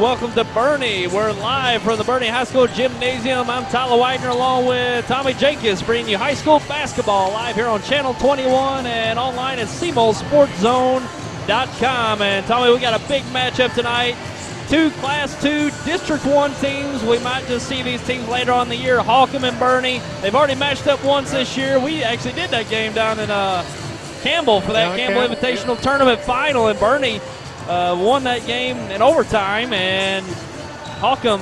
welcome to Bernie. We're live from the Bernie High School Gymnasium. I'm Tyler Widener along with Tommy Jenkins, bringing you high school basketball live here on Channel 21 and online at SeamoSportsZone.com. And Tommy, we got a big matchup tonight. Two Class 2 District 1 teams. We might just see these teams later on in the year, Holcomb and Bernie. They've already matched up once this year. We actually did that game down in Campbell for that Campbell Invitational Tournament final, and Bernie won that game in overtime, and Holcomb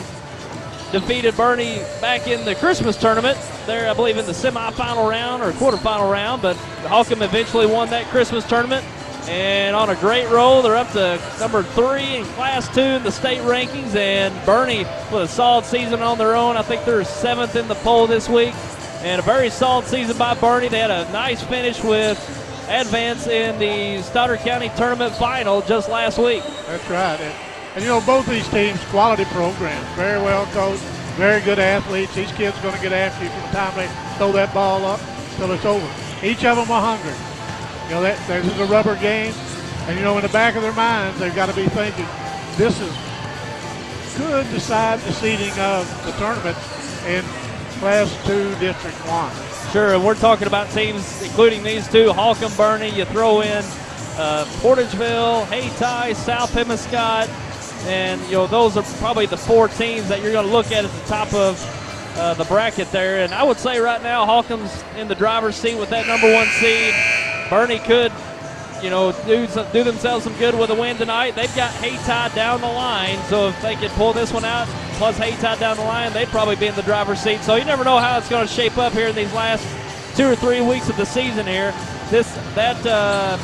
defeated Bernie back in the Christmas tournament there, I believe, in the semifinal round or quarterfinal round, but Holcomb eventually won that Christmas tournament, and on a great roll. They're up to number 3 in Class 2 in the state rankings, and Bernie with a solid season on their own. I think they're 7th in the poll this week, and a very solid season by Bernie. They had a nice finish with advance in the Stoddard County tournament final just last week. That's right. And you know, both these teams, quality programs, very well coached, very good athletes. These kids are going to get after you from the time they throw that ball up till it's over. Each of them are hungry. You know, this is a rubber game, and you know, in the back of their minds, they've got to be thinking, this could decide the seeding of the tournament in Class 2 District 1. Sure, and we're talking about teams including these two, Holcomb, Bernie. You throw in Portageville, Hayti, South Pemiscot, and you know, those are probably the 4 teams that you're going to look at the top of the bracket there. And I would say right now Holcomb's in the driver's seat with that number 1 seed. Bernie could, you know, do themselves some good with a win tonight. They've got Hayti down the line, so if they could pull this one out, plus Hayti down the line, they'd probably be in the driver's seat. So you never know how it's going to shape up here in these last 2 or 3 weeks of the season here. That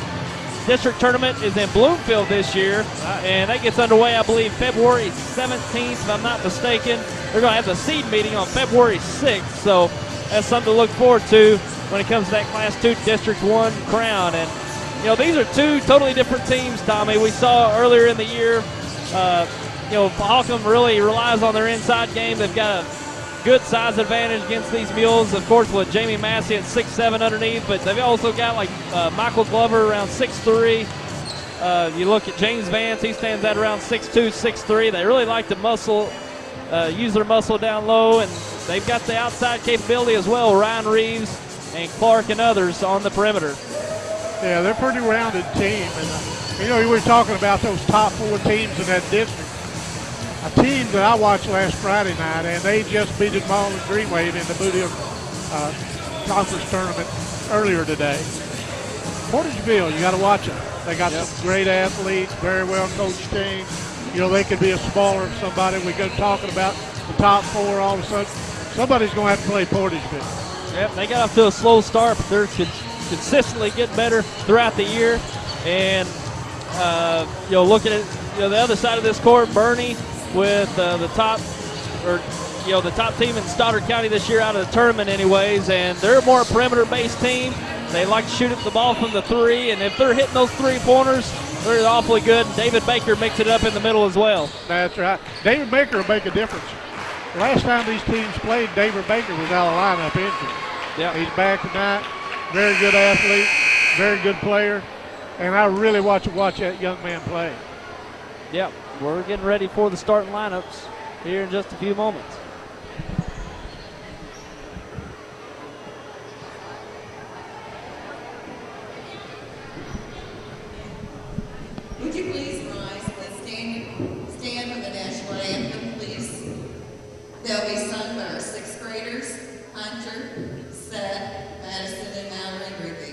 district tournament is in Bloomfield this year, and that gets underway, I believe, February 17th, if I'm not mistaken. They're going to have the seed meeting on February 6th, so that's something to look forward to when it comes to that Class 2 District 1 crown. And you know, these are 2 totally different teams, Tommy. We saw earlier in the year, you know, Holcomb really relies on their inside game. They've got a good size advantage against these mules, of course, with Jamie Massey at 6'7" underneath, but they've also got like Michael Glover around 6'3". You look at James Vance, he stands at around 6'2", 6'3". They really like to use their muscle down low, and they've got the outside capability as well. Ryan Reeves and Clark and others on the perimeter. Yeah, they're a pretty rounded team. And you know, we were talking about those top 4 teams in that district. A team that I watched last Friday night, and they just beat Marlin Green Wave in the Booty Conference tournament earlier today. Portageville, you got to watch them. They got some great athletes, very well coached team. You know, they could be a smaller somebody. We go talking about the top 4 all of a sudden. Somebody's going to have to play Portageville. Yep, they got off to a slow start, but they're consistently getting better throughout the year. And you know, looking at the other side of this court, Bernie with the top team in Stoddard County this year out of the tournament anyways, and they're a more perimeter-based team. They like to shoot at the ball from the 3, and if they're hitting those 3-pointers, they're awfully good. David Baker mixed it up in the middle as well. That's right. David Baker will make a difference. Last time these teams played, David Baker was out of lineup injured. Yeah, he's back tonight. Very good athlete, very good player, and I really watch that young man play. Yep, we're getting ready for the starting lineups here in just a few moments. Would you please rise and stand for the national anthem, please? They'll be sung by our 6th graders, Hunter, Seth, Madison, and Mallory Ruby.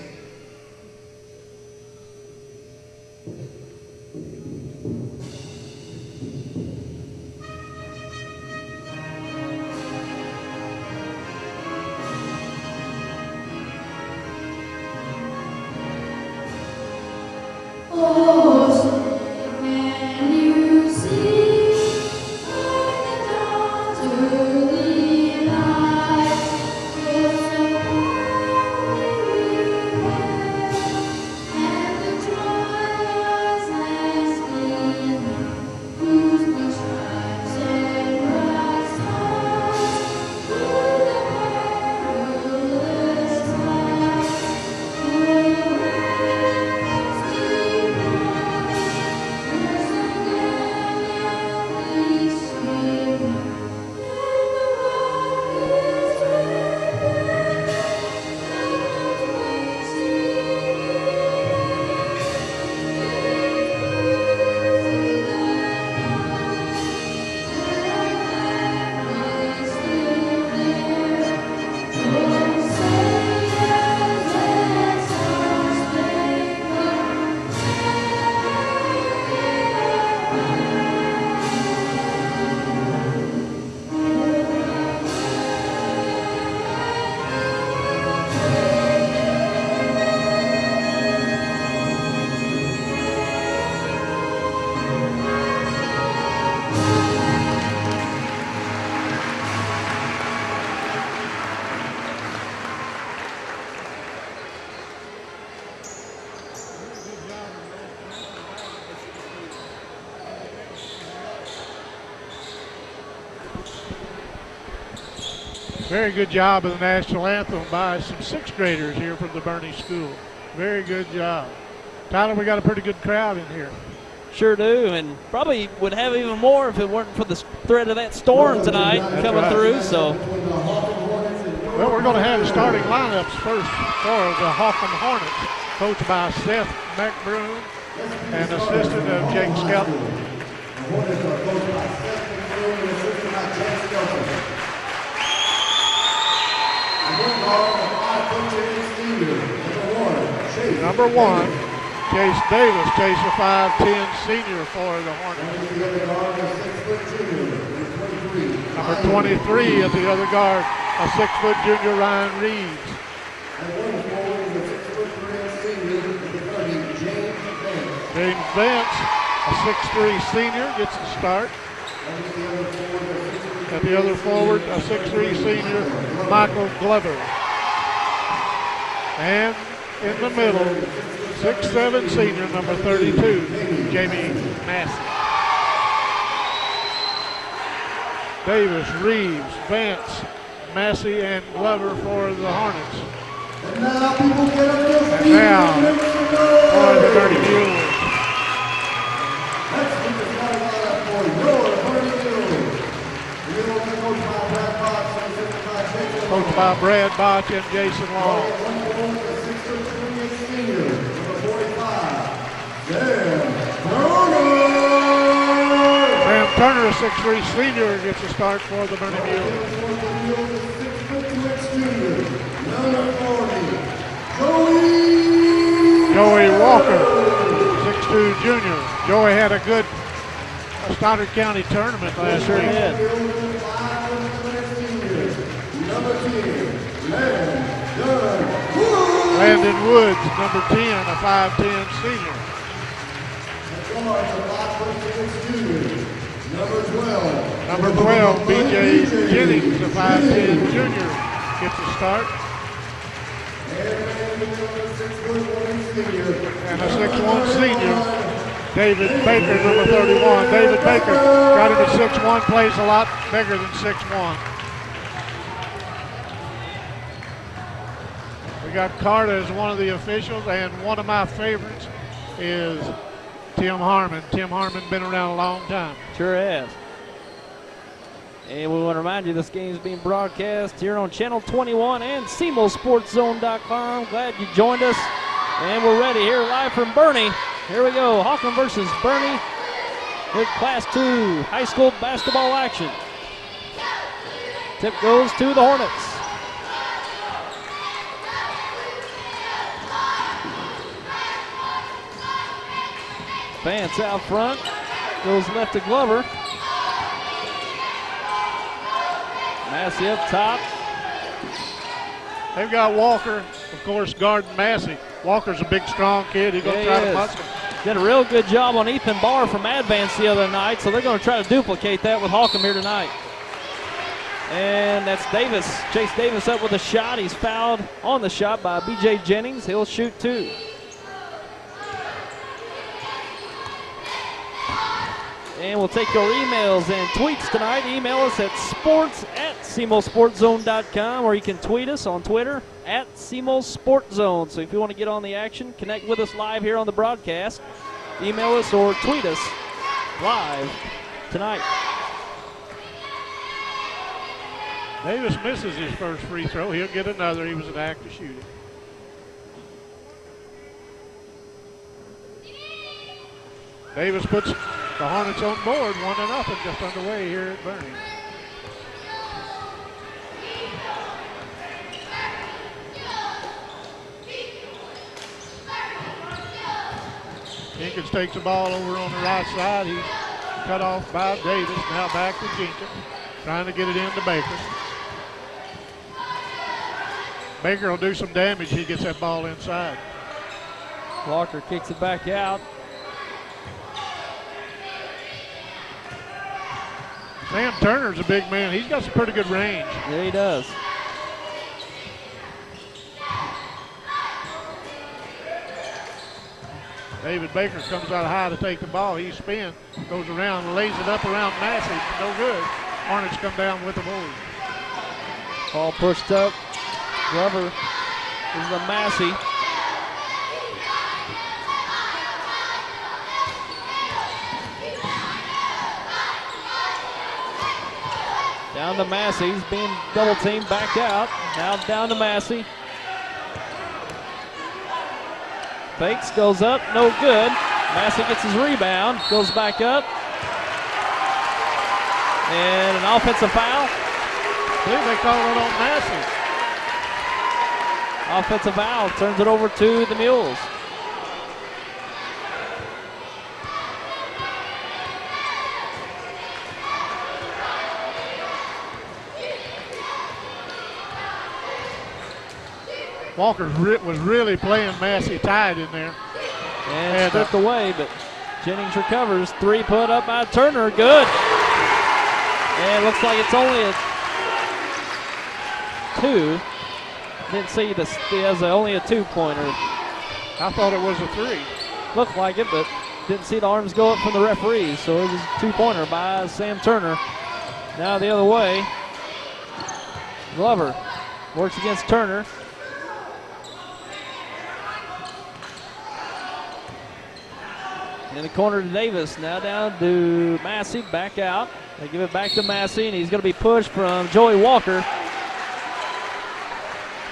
Very good job of the national anthem by some sixth graders here from the Bernie School. Very good job. Tyler, we got a pretty good crowd in here. Sure do, and probably would have even more if it weren't for the threat of that storm tonight coming through. So, well, we're going to have the starting lineups first for the Holcomb Hornets, coached by Seth McBroom and assistant of Jake Skelton. Number 1, Chase Davis, Chase a 5'10" senior for the Hornets. Number 23 at the other guard, a 6-foot junior, Ryan Reeves. James Vance, a 6'3" senior, gets the start. At the other forward, a 6'3" senior, Michael Glover. And in the middle, 6'7" senior, number 32, Jamie Massey. Davis, Reeves, Vance, Massey, and Glover for the Hornets. And now people get up to And now for the Bernie Mules. Next week is not a lineup for your Bernie Mules. The Mules are coached by Brad Botch and Jason Long. Coached by Brad Botch and Jason Long. Sam Turner, a 6'3" senior, gets a start for the Bernie Mules. Joey Walker, 6'2" junior. Joey had a good Stoddard County tournament last sure week. did. Landon Woods, number 10, a 5'10" senior. Number 12, B.J. Jennings, a 5'10" junior, gets a start. And a 6'1" senior, David Baker, number 31. David Baker got him at 6'1", plays a lot bigger than 6'1". We got Carter as one of the officials, and one of my favorites is Tim Harmon. Tim Harmon been around a long time. Sure has. And we want to remind you this game is being broadcast here on Channel 21 and SemoSportsZone.com. Glad you joined us. And we're ready here live from Bernie. Here we go, Holcomb versus Bernie. Here's Class 2 high school basketball action. Tip goes to the Hornets. Vance out front, goes left to Glover. Massey up top. They've got Walker, of course, guarding Massey. Walker's a big, strong kid. He's going to try to muscle him. Did a real good job on Ethan Barr from Advance the other night, so they're going to try to duplicate that with Holcomb here tonight. And that's Davis. Chase Davis up with a shot. He's fouled on the shot by B.J. Jennings. He'll shoot 2. And we'll take your emails and tweets tonight. Email us at sports@semosportzone.com, or you can tweet us on Twitter @SemoSportZone. So if you want to get on the action, connect with us live here on the broadcast. Email us or tweet us live tonight. Davis misses his first free throw. He'll get another. He was an active shooter. Davis puts the Hornets on board, 1-0, just underway here at Bernie. Jenkins takes the ball over on the right side. He's cut off by Davis. Now back to Jenkins, trying to get it into Baker. Baker will do some damage. He gets that ball inside. Walker kicks it back out. Sam Turner's a big man. He's got some pretty good range. Yeah, he does. David Baker comes out high to take the ball. He spins, goes around, lays it up around Massey. No good. Hornets come down with the ball. Ball pushed up. Glover is the Massey. Down to Massey. He's being double teamed, back out. Now down to Massey. Fakes, goes up, no good. Massey gets his rebound, goes back up. And an offensive foul. I believe they call it on Massey. Offensive foul, turns it over to the Mules. Walker was really playing Massey tight in there. And stripped away, but Jennings recovers. Three put up by Turner, good. And it looks like it's only a two. Didn't see this, he has only a two-pointer. I thought it was a three. Looked like it, but didn't see the arms go up from the referees. So it was a two-pointer by Sam Turner. Now the other way. Glover works against Turner. In the corner to Davis, now down to Massey, back out. They give it back to Massey, and he's going to be pushed from Joey Walker.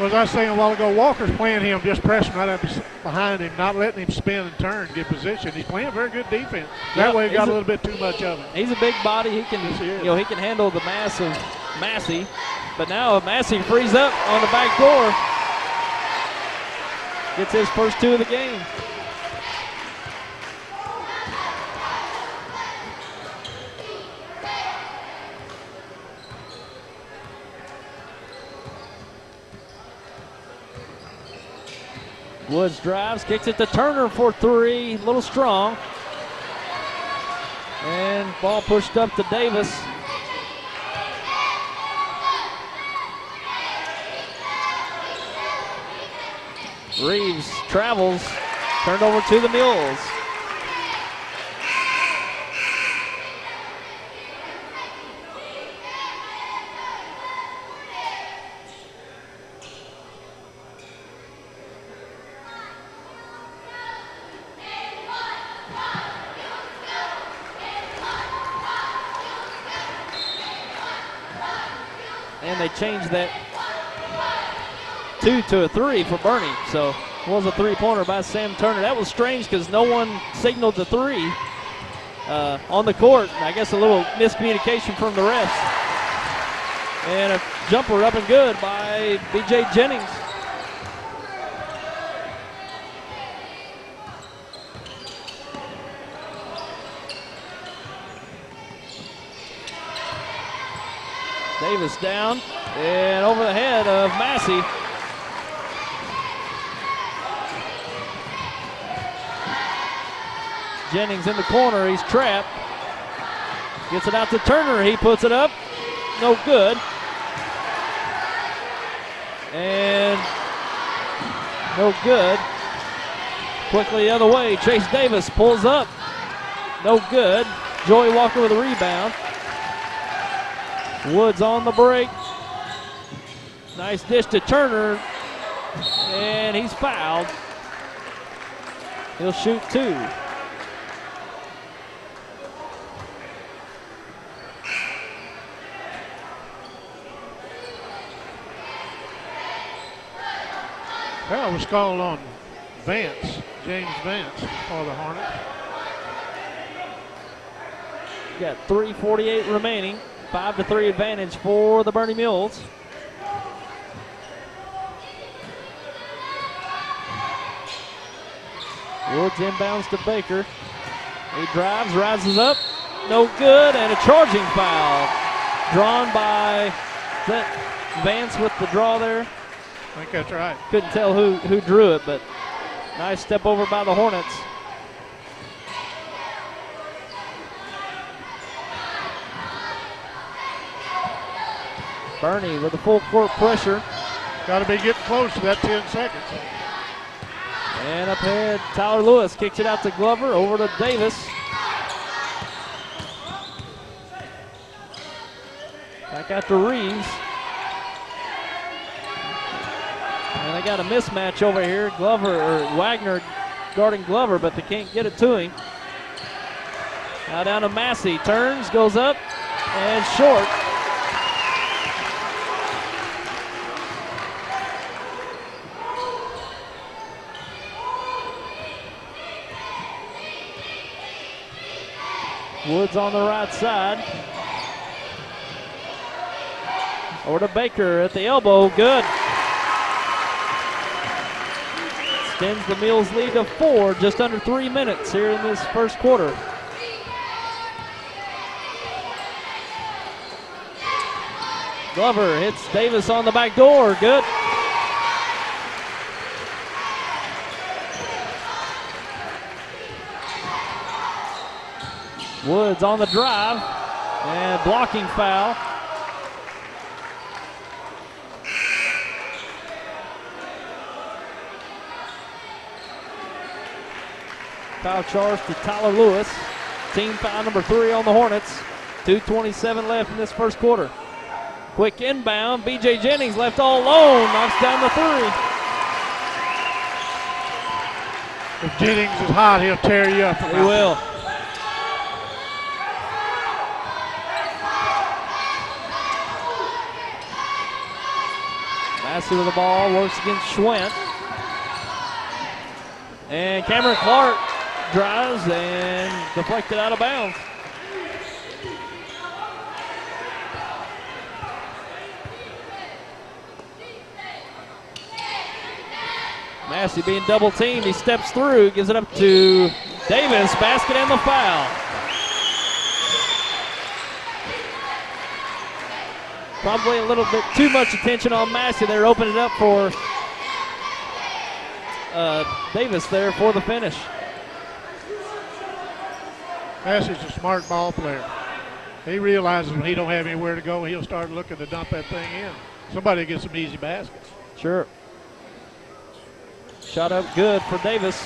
Well, as I was saying a while ago, Walker's playing him, just pressing right up behind him, not letting him spin and turn, get position. He's playing very good defense. That way he got a little bit too much of it. He's a big body. He can, he can handle the mass of Massey. But now Massey frees up on the back door. Gets his first two of the game. Woods drives, kicks it to Turner for three, a little strong. And ball pushed up to Davis. Reeves travels, turned over to the Mules. And they changed that two to a three for Bernie. So it was a three-pointer by Sam Turner. That was strange because no one signaled the three on the court. I guess a little miscommunication from the refs. And a jumper up and good by B.J. Jennings. Davis down and over the head of Massey. Jennings in the corner, he's trapped. Gets it out to Turner, he puts it up. No good. And no good. Quickly the other way, Chase Davis pulls up. No good. Joey Walker with a rebound. Woods on the break. Nice dish to Turner. And he's fouled. He'll shoot two. Foul was called on Vance, James Vance, for the Hornets. Got 3:48 remaining. 5-3 advantage for the Bernie Mules. Woods inbounds to Baker. He drives, rises up. No good, and a charging foul. Drawn by Vance with the draw there. I think that's right. Couldn't tell who drew it, but nice step over by the Hornets. Bernie with the full court pressure. Got to be getting close to that 10 seconds. And up ahead, Tyler Lewis kicks it out to Glover, over to Davis. Back out to Reeves. And they got a mismatch over here. Wagner guarding Glover, but they can't get it to him. Now down to Massey. Turns, goes up, and short. Woods on the right side. Over to Baker at the elbow. Good. Extends the Mules lead to 4, just under 3 minutes here in this first quarter. Glover hits Davis on the back door. Good. Woods on the drive and blocking foul. Foul charge to Tyler Lewis. Team foul number 3 on the Hornets. 2:27 left in this first quarter. Quick inbound. B.J. Jennings left all alone. Knocks down the 3. If Jennings is hot, he'll tear you up. He will. Massey with the ball. Works against Schwent. And Cameron Clark drives and deflected out of bounds. Massey being double teamed. He steps through, gives it up to Davis. Basket and the foul. Probably a little bit too much attention on Massey. They're opening it up for Davis there for the finish. Massey's a smart ball player. He realizes when he don't have anywhere to go, he'll start looking to dump that thing in. Somebody gets some easy baskets. Sure. Shot up good for Davis.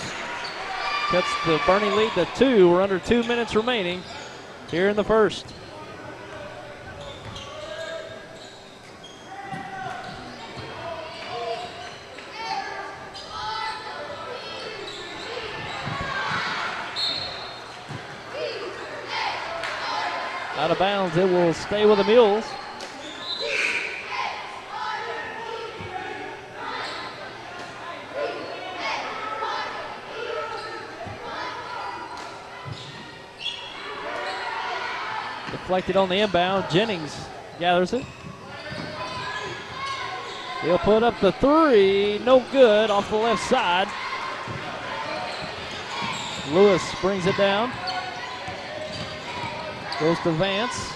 Cuts the Bernie lead to 2. We're under 2 minutes remaining here in the first. Out of bounds, it will stay with the Mules. Deflected on the inbound. Jennings gathers it. He'll put up the 3. No good off the left side. Lewis brings it down. Goes to Vance.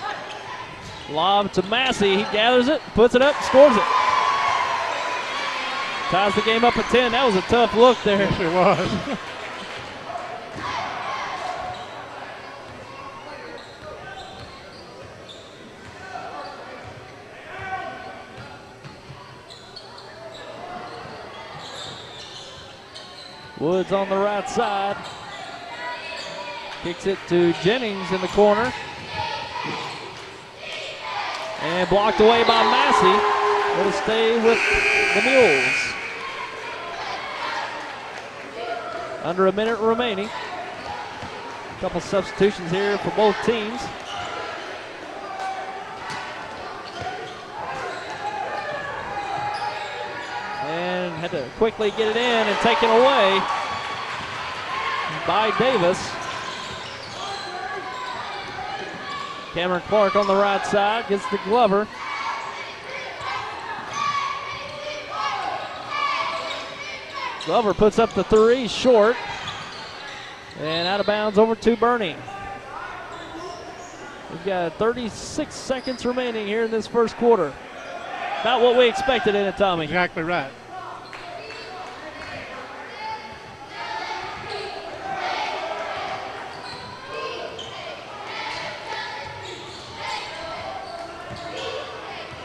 Lob to Massey. He gathers it, puts it up, scores it. Ties the game up at 10. That was a tough look there. Yes, it was. Woods on the right side. Kicks it to Jennings in the corner. And blocked away by Massey. It'll stay with the Mules. Under a minute remaining. A couple substitutions here for both teams. And had to quickly get it in and taken away by Davis. Cameron Clark on the right side gets to Glover. Glover puts up the 3, short. And out of bounds over to Bernie. We've got 36 seconds remaining here in this first quarter. About what we expected in it, Tommy. Exactly right.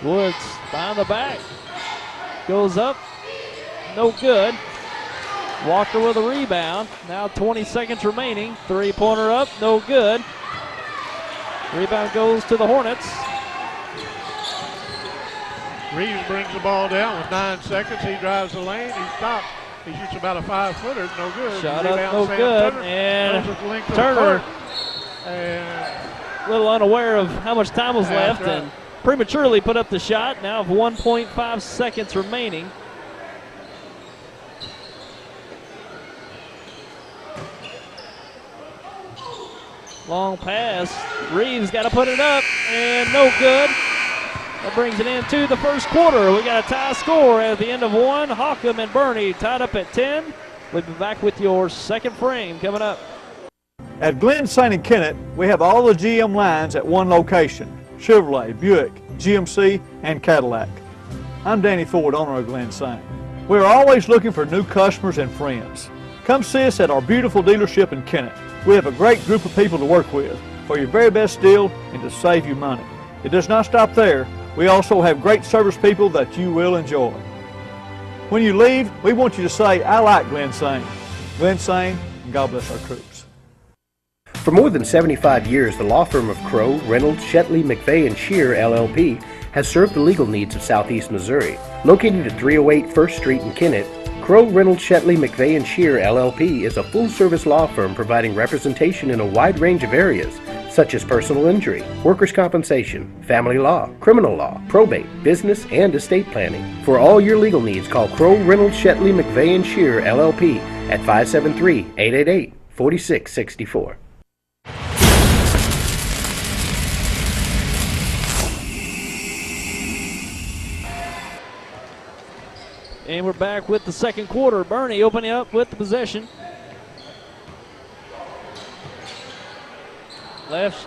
Woods behind the back. Goes up. No good. Walker with a rebound. Now 20 seconds remaining. 3-pointer up. No good. Rebound goes to the Hornets. Reeves brings the ball down with 9 seconds. He drives the lane. He stops. He shoots about a 5-footer. No good. Shot Rebound, up, no Sam good. Turner. And Goes at the length of the Turner, court. And a little unaware of how much time was That's left right. and prematurely put up the shot. Now of 1.5 seconds remaining. Long pass. Reeves got to put it up, and no good. That brings it into the first quarter. We got a tie score at the end of one. Holcomb and Bernie tied up at 10. We'll be back with your second frame coming up. At Glen St. and Kennett, we have all the GM lines at one location: Chevrolet, Buick, GMC, and Cadillac. I'm Danny Ford, owner of Glen St. We're always looking for new customers and friends. Come see us at our beautiful dealership in Kennett. We have a great group of people to work with for your very best deal and to save you money. It does not stop there. We also have great service people that you will enjoy. When you leave, we want you to say, "I like Glen St." Glen St., and God bless our troops. For more than 75 years, the law firm of Crowe, Reynolds, Shetley, McVeigh & Shear, LLP, has served the legal needs of Southeast Missouri. Located at 308 First Street in Kennett, Crowe, Reynolds, Shetley, McVeigh & Shear, LLP is a full-service law firm providing representation in a wide range of areas, such as personal injury, workers' compensation, family law, criminal law, probate, business, and estate planning. For all your legal needs, call Crowe, Reynolds, Shetley, McVeigh & Shear, LLP at 573-888-4664. And we're back with the second quarter. Bernie opening up with the possession. Left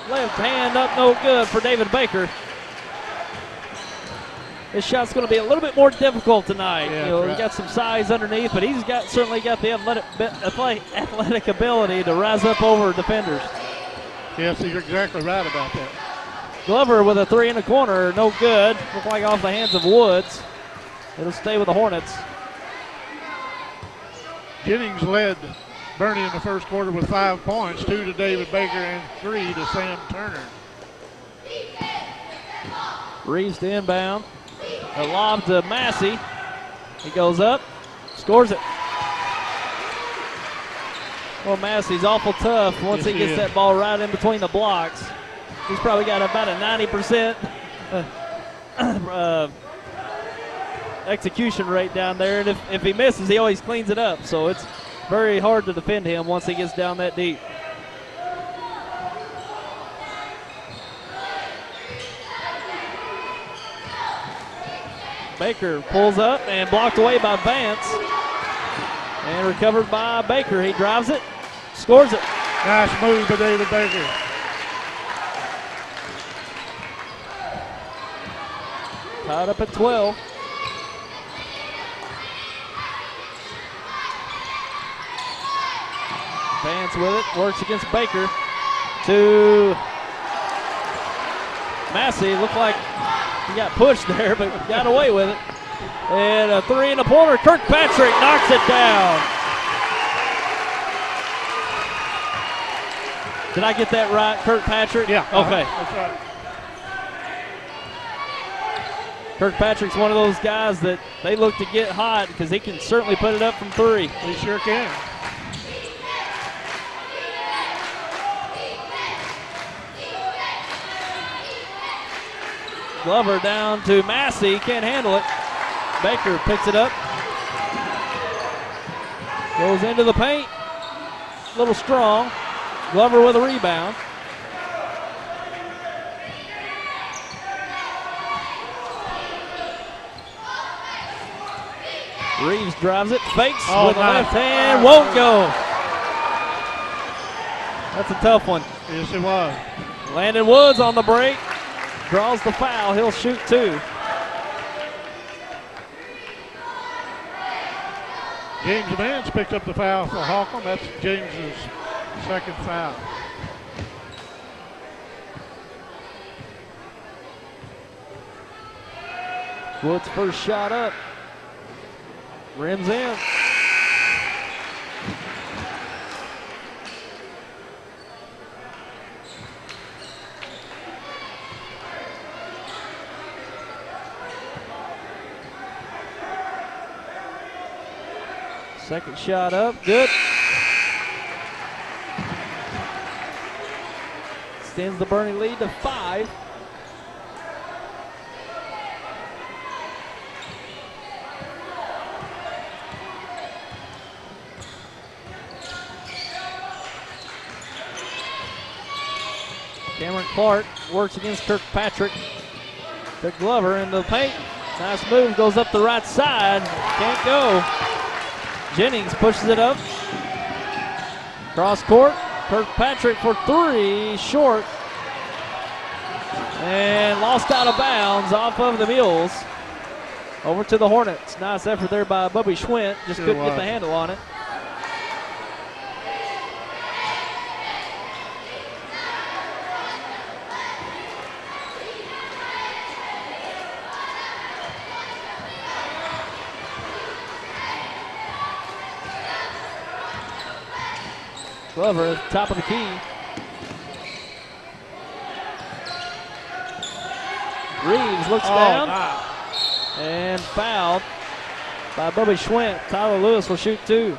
hand up, no good for David Baker. His shot's going to be a little bit more difficult tonight. Yeah, He's right. got some size underneath, but he's certainly got the athletic ability to rise up over defenders. yes, you're exactly right about that. Glover with a three in the corner, no good. Looked like off the hands of Woods. It'll stay with the Hornets. Jennings led Bernie in the first quarter with 5 points, 2 to David Baker and 3 to Sam Turner. Reeves to inbound. A lob to Massey. He goes up, scores it. Well, Massey's awful tough once Yes, he he gets is. that ball right in between the blocks. He's probably got about a 90% execution rate down there, and if he misses, he always cleans it up. So it's very hard to defend him once he gets down that deep. Baker pulls up and blocked away by Vance. And recovered by Baker. He drives it, scores it. Nice move by David Baker. Tied up at 12. Vance with it, works against Baker. To Massey, looked like he got pushed there, but got away with it. And a three in the corner, Kirkpatrick knocks it down. Did I get that right, Kirkpatrick? Yeah. Okay. That's right. Kirkpatrick's one of those guys that they look to get hot because he can certainly put it up from three. He sure can. Glover down to Massey, can't handle it. Baker picks it up. Goes into the paint. A little strong. Glover with a rebound. Reeves drives it, fakes with a nice. left hand, won't go. That's a tough one. Yes, it was. Landon Woods on the break. Draws the foul. He'll shoot two. James Vance picked up the foul for Holcomb. That's James's second foul. Woods' first shot up. Rims in. Second shot up, good. Extends the Bernie lead to 5. Cameron Clark works against Kirkpatrick. To Glover in the paint. Nice move, goes up the right side. Can't go. Jennings pushes it up. Cross court. Kirkpatrick for 3, short. And lost out of bounds off of the Mules. Over to the Hornets. Nice effort there by Bubby Schwint. Just couldn't get the handle on it. Glover at the top of the key. Reeves looks down and fouled by Bubby Schwint. Tyler Lewis will shoot 2.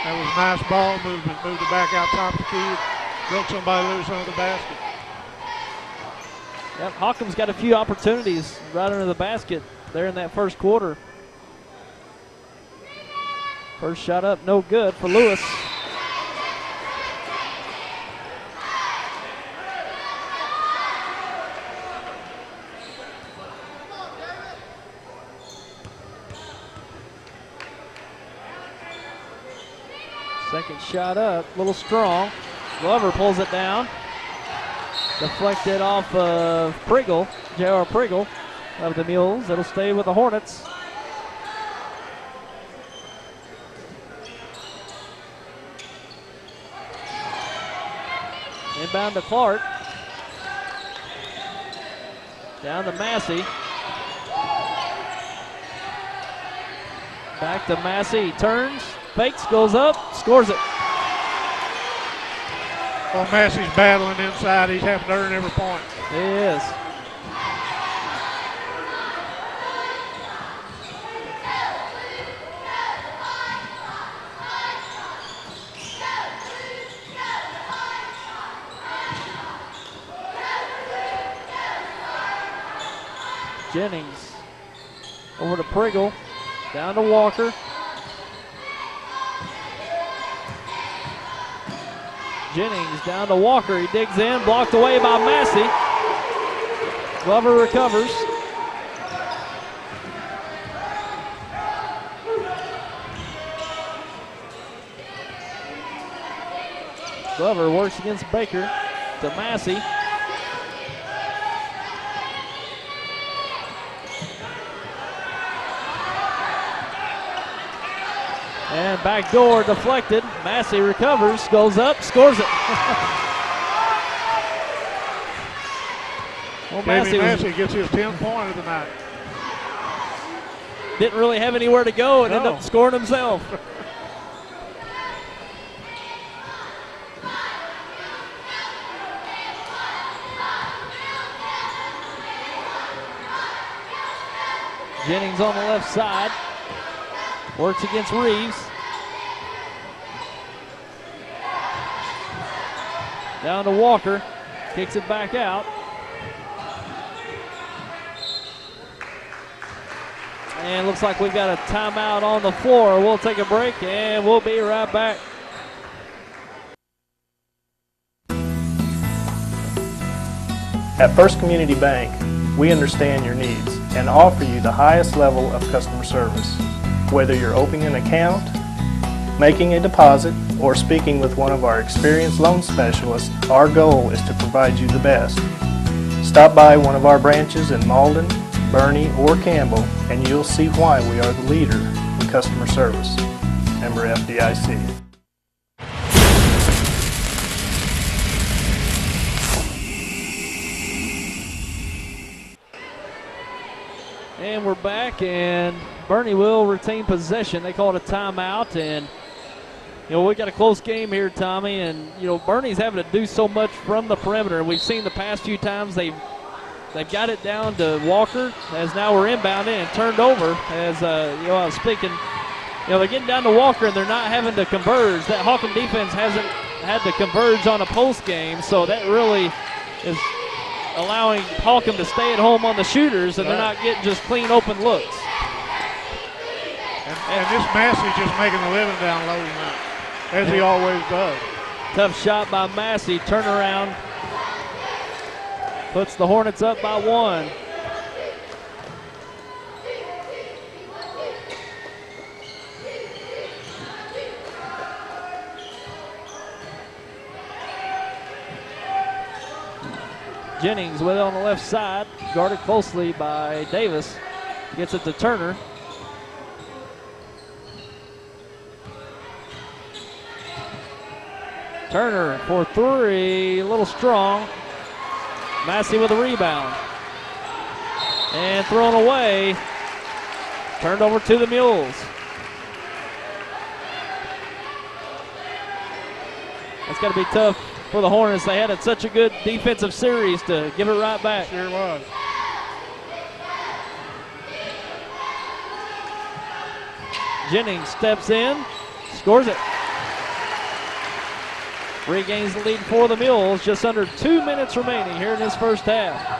That was a nice ball movement. Moved it back out top of the key. Broke somebody loose under the basket. Yep, Holcomb's got a few opportunities right under the basket there in that first quarter. First shot up, no good for Lewis. Second shot up, a little strong. Glover pulls it down. Deflected off of Priggle, J.R. Priggle of the Mules. It'll stay with the Hornets. Inbound to Clark. Down to Massey. Back to Massey. He turns, fakes, goes up, scores it. Well, Massey's battling inside. He's having to earn every point. He is. Jennings over to Priggle, down to Walker. Jennings down to Walker. He digs in, blocked away by Massey. Glover recovers. Glover works against Baker to Massey. And back door deflected. Massey recovers, goes up, scores it. Well, Massey gets his 10th point of the night. Didn't really have anywhere to go and ended up scoring himself. Jennings on the left side. Works against Reeves. Down to Walker. Kicks it back out. And looks like we've got a timeout on the floor. We'll take a break and we'll be right back. At First Community Bank, we understand your needs and offer you the highest level of customer service. Whether you're opening an account, making a deposit, or speaking with one of our experienced loan specialists, our goal is to provide you the best. Stop by one of our branches in Malden, Bernie, or Campbell, and you'll see why we are the leader in customer service. Member FDIC. And we're back, and Bernie will retain possession. They call it a timeout, and we got a close game here, Tommy, and Bernie's having to do so much from the perimeter. We've seen the past few times they've They've got it down to Walker as now we're inbounded and turned over as, I was speaking, they're getting down to Walker and they're not having to converge. That Holcomb defense hasn't had to converge on a post game, so that really is allowing Holcomb to stay at home on the shooters, and they're not getting just clean open looks. And this Massey just making a living down low tonight, as he always does. Tough shot by Massey. Turnaround. Puts the Hornets up by 1. Jennings with it on the left side, guarded closely by Davis. Gets it to Turner. Turner for 3, a little strong. Massey with a rebound. And thrown away. Turned over to the Mules. That's got to be tough for the Hornets. They had such a good defensive series to give it right back. Sure was. Jennings steps in, scores it. Regains the lead for the Mules. Just under 2 minutes remaining here in this first half.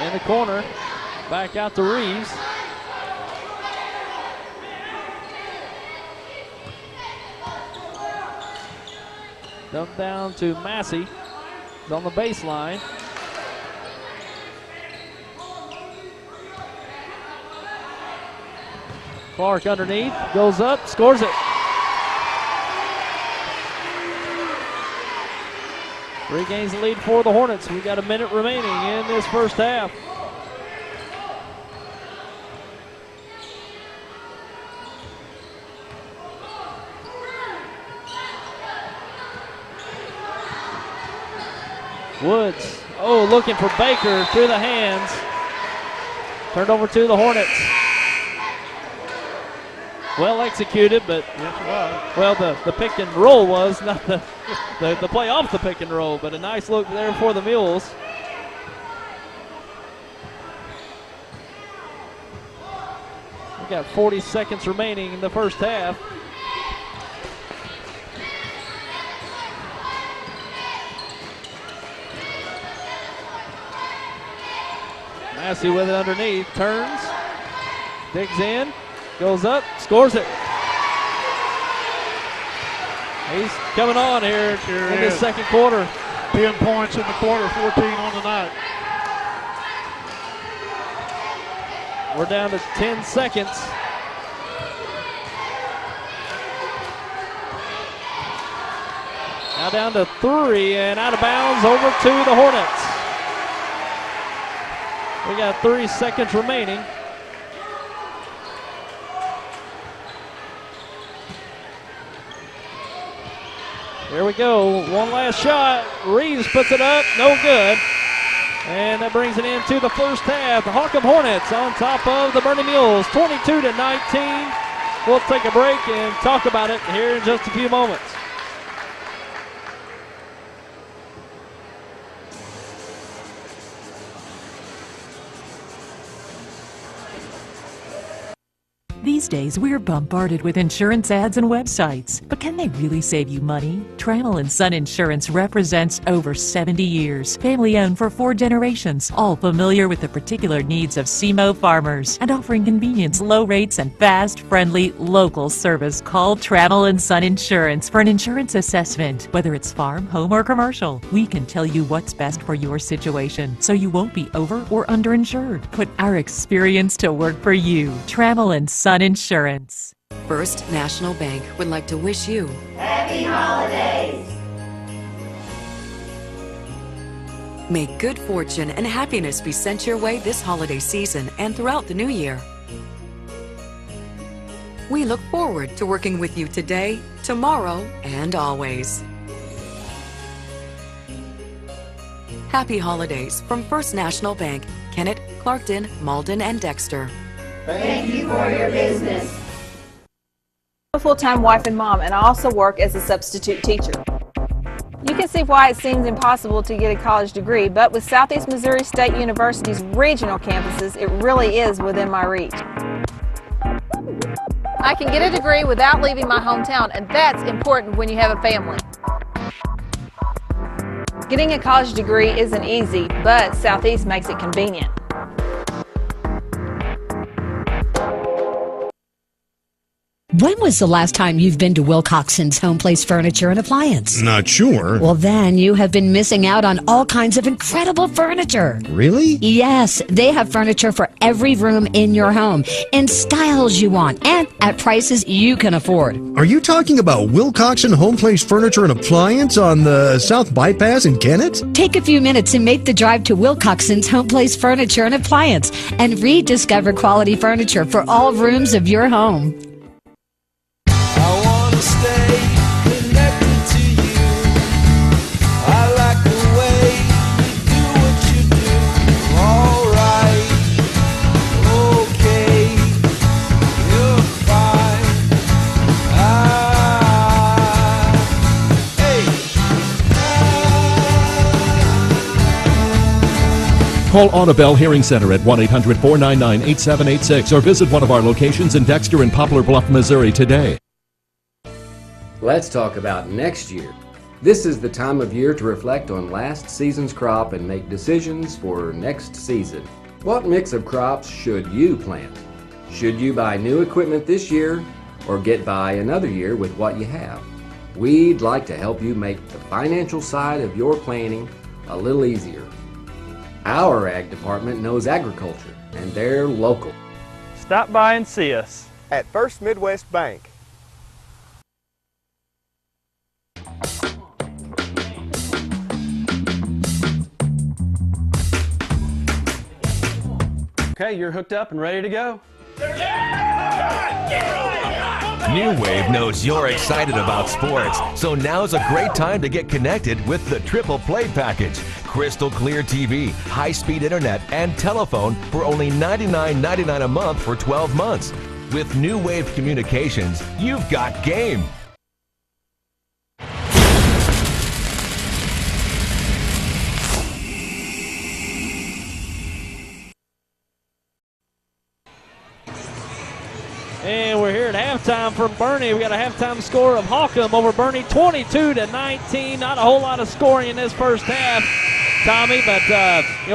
In the corner, back out to Reeves. Dump down to Massey. He's on the baseline. Clark underneath, goes up, scores it. Regains the lead for the Hornets. We've got a minute remaining in this first half. Woods, looking for Baker through the hands. Turned over to the Hornets. Well executed, but well, the pick and roll was not the play off the pick and roll, but a nice look there for the Mules. We got 40 seconds remaining in the first half. Massey with it underneath, turns, digs in, goes up, scores it. He's coming on here in this second quarter. 10 points in the quarter, 14 on the night. We're down to 10 seconds. Now down to 3 and out of bounds over to the Hornets. We got 3 seconds remaining. Here we go. One last shot. Reeves puts it up. No good. And that brings it into the first half. The Holcomb Hornets on top of the Bernie Mules, 22-19. We'll take a break and talk about it here in just a few moments. These days, we're bombarded with insurance ads and websites. But can they really save you money? Trammell & Son Insurance represents over 70 years. Family-owned for 4 generations. All familiar with the particular needs of SEMO farmers. And offering convenience, low rates, and fast, friendly, local service. Call Trammell & Son Insurance for an insurance assessment. Whether it's farm, home, or commercial, we can tell you what's best for your situation so you won't be over or underinsured. Put our experience to work for you. Trammell & Son Insurance. First National Bank would like to wish you Happy Holidays! May good fortune and happiness be sent your way this holiday season and throughout the new year. We look forward to working with you today, tomorrow, and always. Happy Holidays from First National Bank, Kennett, Clarkton, Malden, and Dexter. Thank you for your business. I'm a full-time wife and mom, and I also work as a substitute teacher. You can see why it seems impossible to get a college degree, but with Southeast Missouri State University's regional campuses, it really is within my reach. I can get a degree without leaving my hometown, and that's important when you have a family. Getting a college degree isn't easy, but Southeast makes it convenient. When was the last time you've been to Wilcoxon's Home Place Furniture and Appliance? Not sure. Well, then you have been missing out on all kinds of incredible furniture. Really? Yes, they have furniture for every room in your home, in styles you want, and at prices you can afford. Are you talking about Wilcoxon Home Place Furniture and Appliance on the South Bypass in Kennett? Take a few minutes and make the drive to Wilcoxon's Home Place Furniture and Appliance and rediscover quality furniture for all rooms of your home. Stay connected to you. I like the way you do what you do. Alright, okay, you're fine. Call Audubell Hearing Center at 1-800-499-8786 or visit one of our locations in Dexter and Poplar Bluff, Missouri today. Let's talk about next year. This is the time of year to reflect on last season's crop and make decisions for next season. What mix of crops should you plant? Should you buy new equipment this year or get by another year with what you have? We'd like to help you make the financial side of your planning a little easier. Our ag department knows agriculture and they're local. Stop by and see us at First Midwest Bank. Okay, you're hooked up and ready to go. New Wave knows you're excited about sports, so now's a great time to get connected with the Triple Play Package. Crystal clear TV, high-speed internet, and telephone for only $99.99 a month for 12 months. With New Wave Communications, you've got game. And we're here at halftime from Bernie. We got a halftime score of Holcomb over Bernie, 22-19. Not a whole lot of scoring in this first half, Tommy, but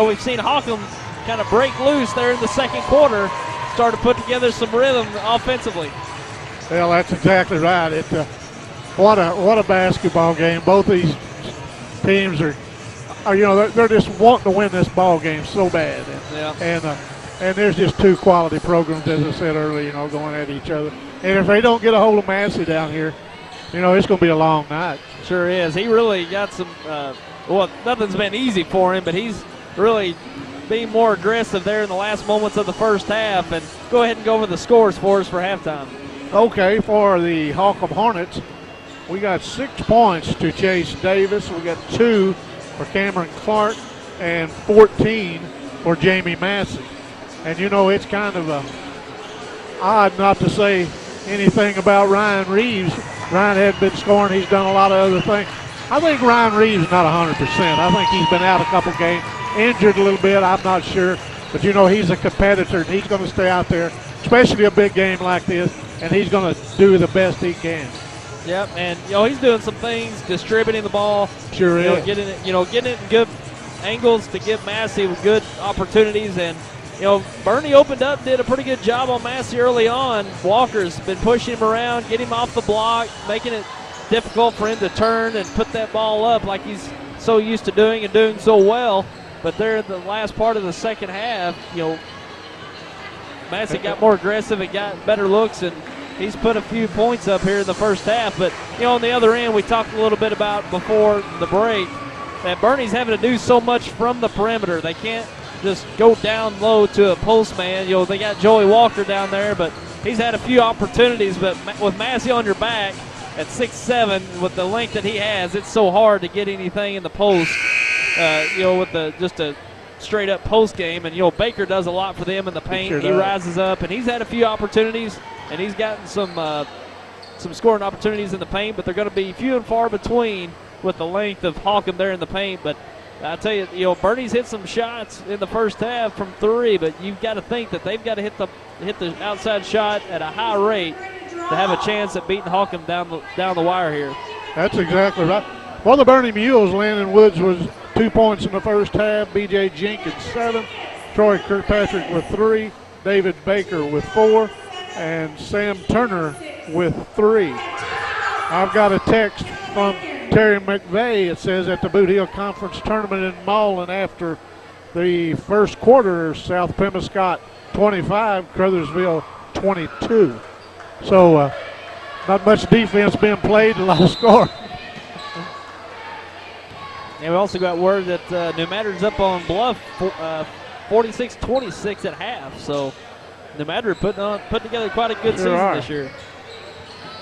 we've seen Holcomb kind of break loose there in the second quarter, start to put together some rhythm offensively. Well, that's exactly right. What a basketball game. Both these teams are they're just wanting to win this ball game so bad. And there's just two quality programs, as I said earlier, going at each other. And if they don't get a hold of Massey down here, it's going to be a long night. Sure is. He really got some, nothing's been easy for him, but he's really being more aggressive there in the last moments of the first half. And go ahead and go over the scores for us for halftime. Okay, for the Holcomb Hornets, we got 6 points to Chase Davis. We got 2 for Cameron Clark and 14 for Jamie Massey. And it's kind of odd not to say anything about Ryan Reeves. Ryan had been scoring. He's done a lot of other things. I think Ryan Reeves is not 100%. I think he's been out a couple games, injured a little bit. I'm not sure. But, he's a competitor, and he's going to stay out there, especially a big game like this, and he's going to do the best he can. Yep, and, he's doing some things, distributing the ball. Sure is. Getting it in good angles to give Massey with good opportunities. And, Bernie opened up, did a pretty good job on Massey early on. Walker's been pushing him around, getting him off the block, making it difficult for him to turn and put that ball up like he's so used to doing and doing so well. But there in the last part of the second half, Massey got more aggressive and got better looks, and he's put a few points up here in the first half. But, on the other end, we talked a little bit about before the break that Bernie's having to do so much from the perimeter. They can't just go down low to a post man. They got Joey Walker down there, but he's had a few opportunities. But with Massey on your back at 6'7", with the length that he has, it's so hard to get anything in the post. With just a straight up post game, and Baker does a lot for them in the paint. Sure he does. rises up, and he's had a few opportunities, and he's gotten some scoring opportunities in the paint, but they're going to be few and far between with the length of Holcomb there in the paint. But I tell you, Bernie's hit some shots in the first half from 3, but you've got to think that they've got to hit the outside shot at a high rate to have a chance at beating Holcomb down the wire here. That's exactly right. For the Bernie Mules, Landon Woods was 2 points in the first half. B.J. Jenkins 7, Troy Kirkpatrick with 3, David Baker with 4, and Sam Turner with 3. I've got a text from Terry McVeigh. It says at the Boot Hill Conference Tournament in Mullen after the first quarter, South Pemiscot 25, Crothersville 22. So not much defense being played, a lot of score. And we also got word that New Madrid's up on Bluff 46-26 at half. So New Madrid putting together quite a good season this year.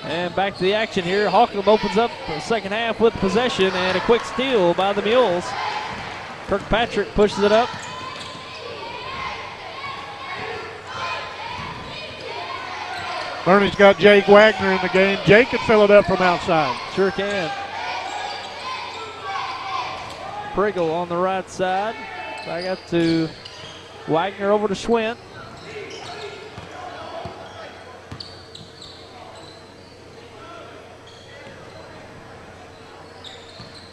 And back to the action here. Holcomb opens up the second half with possession and a quick steal by the Mules. Kirkpatrick pushes it up. Bernie's got Jake Wagner in the game. Jake can fill it up from outside. Sure can. Priggle on the right side. Back up to Wagner over to Schwint.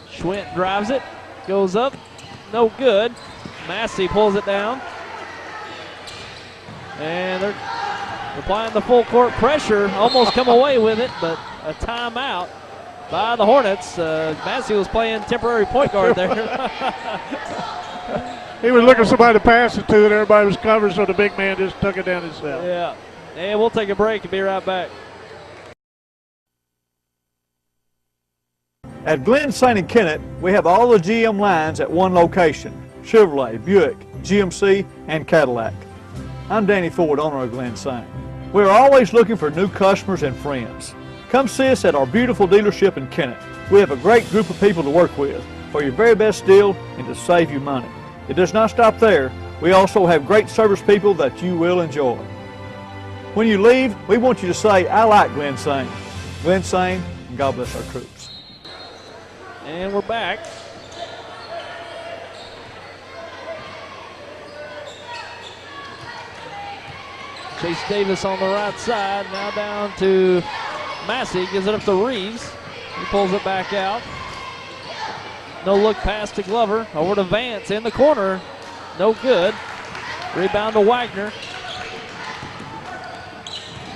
Schwint drives it, goes up, no good. Massey pulls it down. And they're applying the full court pressure, almost come away with it, but a timeout by the Hornets. Massey was playing temporary point guard there. He was looking for somebody to pass it to, and everybody was covered, so the big man just took it down himself. Yeah, and we'll take a break and be right back. At Glen St. and Kennett, we have all the GM lines at one location: Chevrolet, Buick, GMC, and Cadillac. I'm Danny Ford, owner of Glen St. We're always looking for new customers and friends. Come see us at our beautiful dealership in Kennett. We have a great group of people to work with for your very best deal and to save you money. It does not stop there. We also have great service people that you will enjoy. When you leave, we want you to say, I like Glen St. Glen St., and God bless our troops. And we're back. Chase Davis on the right side. Now down to Massey. Gives it up to Reeves. He pulls it back out. No look pass to Glover. Over to Vance in the corner. No good. Rebound to Wagner.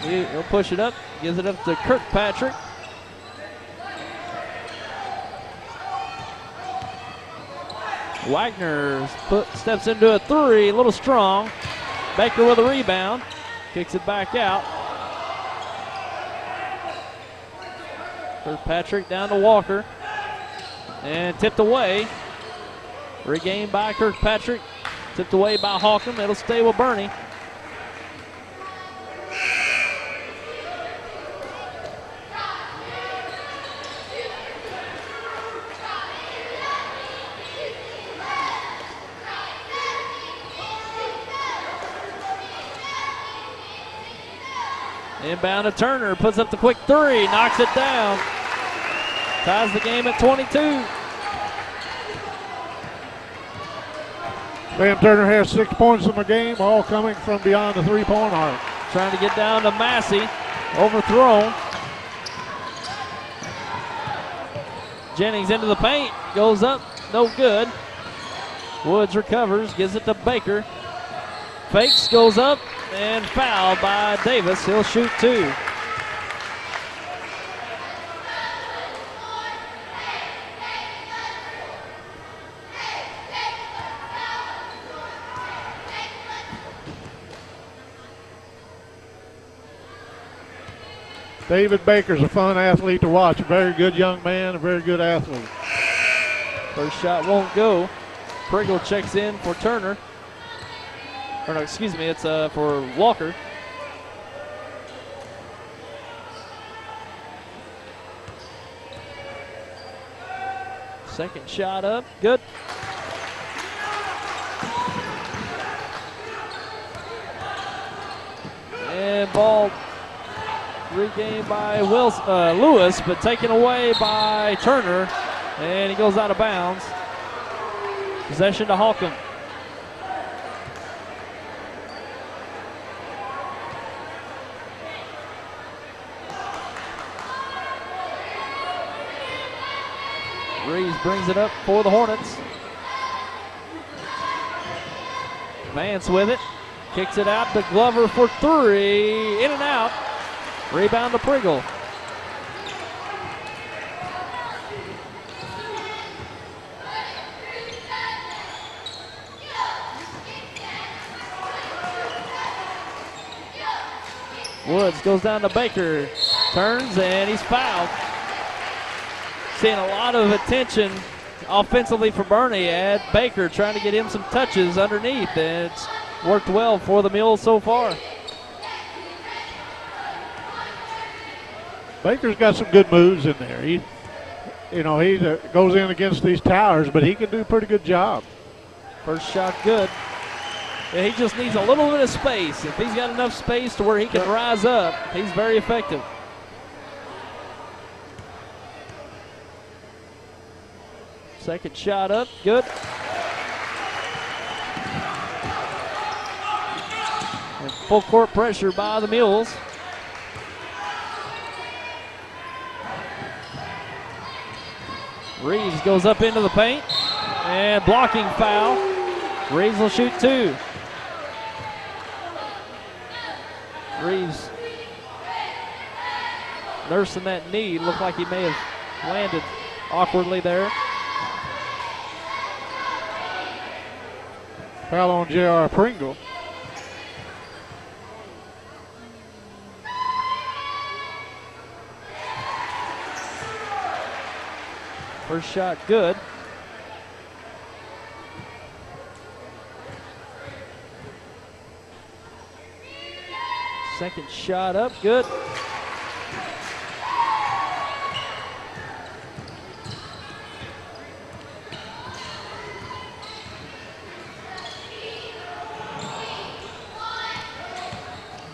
He'll push it up. Gives it up to Kirkpatrick. Wagner steps into a 3, a little strong. Baker with a rebound, kicks it back out. Kirkpatrick down to Walker, and tipped away. Regained by Kirkpatrick, tipped away by Holcomb. It'll stay with Bernie. Inbound to Turner, puts up the quick 3, knocks it down. Ties the game at 22. Sam Turner has 6 points in the game, all coming from beyond the three-point arc. Trying to get down to Massey, overthrown. Jennings into the paint, goes up, no good. Woods recovers, gives it to Baker. Fakes, goes up, and fouled by Davis. He'll shoot 2. David Baker's a fun athlete to watch. A very good young man, a very good athlete. First shot won't go. Priggle checks in for Turner. Or no, excuse me, it's for Walker. Second shot up, good. And ball regained by Lewis, but taken away by Turner. And he goes out of bounds. Possession to Holcomb. Reeves brings it up for the Hornets. Vance with it. Kicks it out to Glover for three. In and out. Rebound to Pringle. Woods goes down to Baker. Turns and he's fouled. Seeing a lot of attention offensively for Bernie at Baker, trying to get him some touches underneath, and it's worked well for the Mules so far. Baker's got some good moves in there. He goes in against these towers, but he can do a pretty good job. First shot good. Yeah, he just needs a little bit of space. If he's got enough space to where he can rise up, he's very effective. Second shot up, good. And full court pressure by the Mules. Reeves goes up into the paint and blocking foul. Reeves will shoot two. Reeves nursing that knee. Looked like he may have landed awkwardly there. Foul on J.R. Pringle. First shot good. Second shot up, good.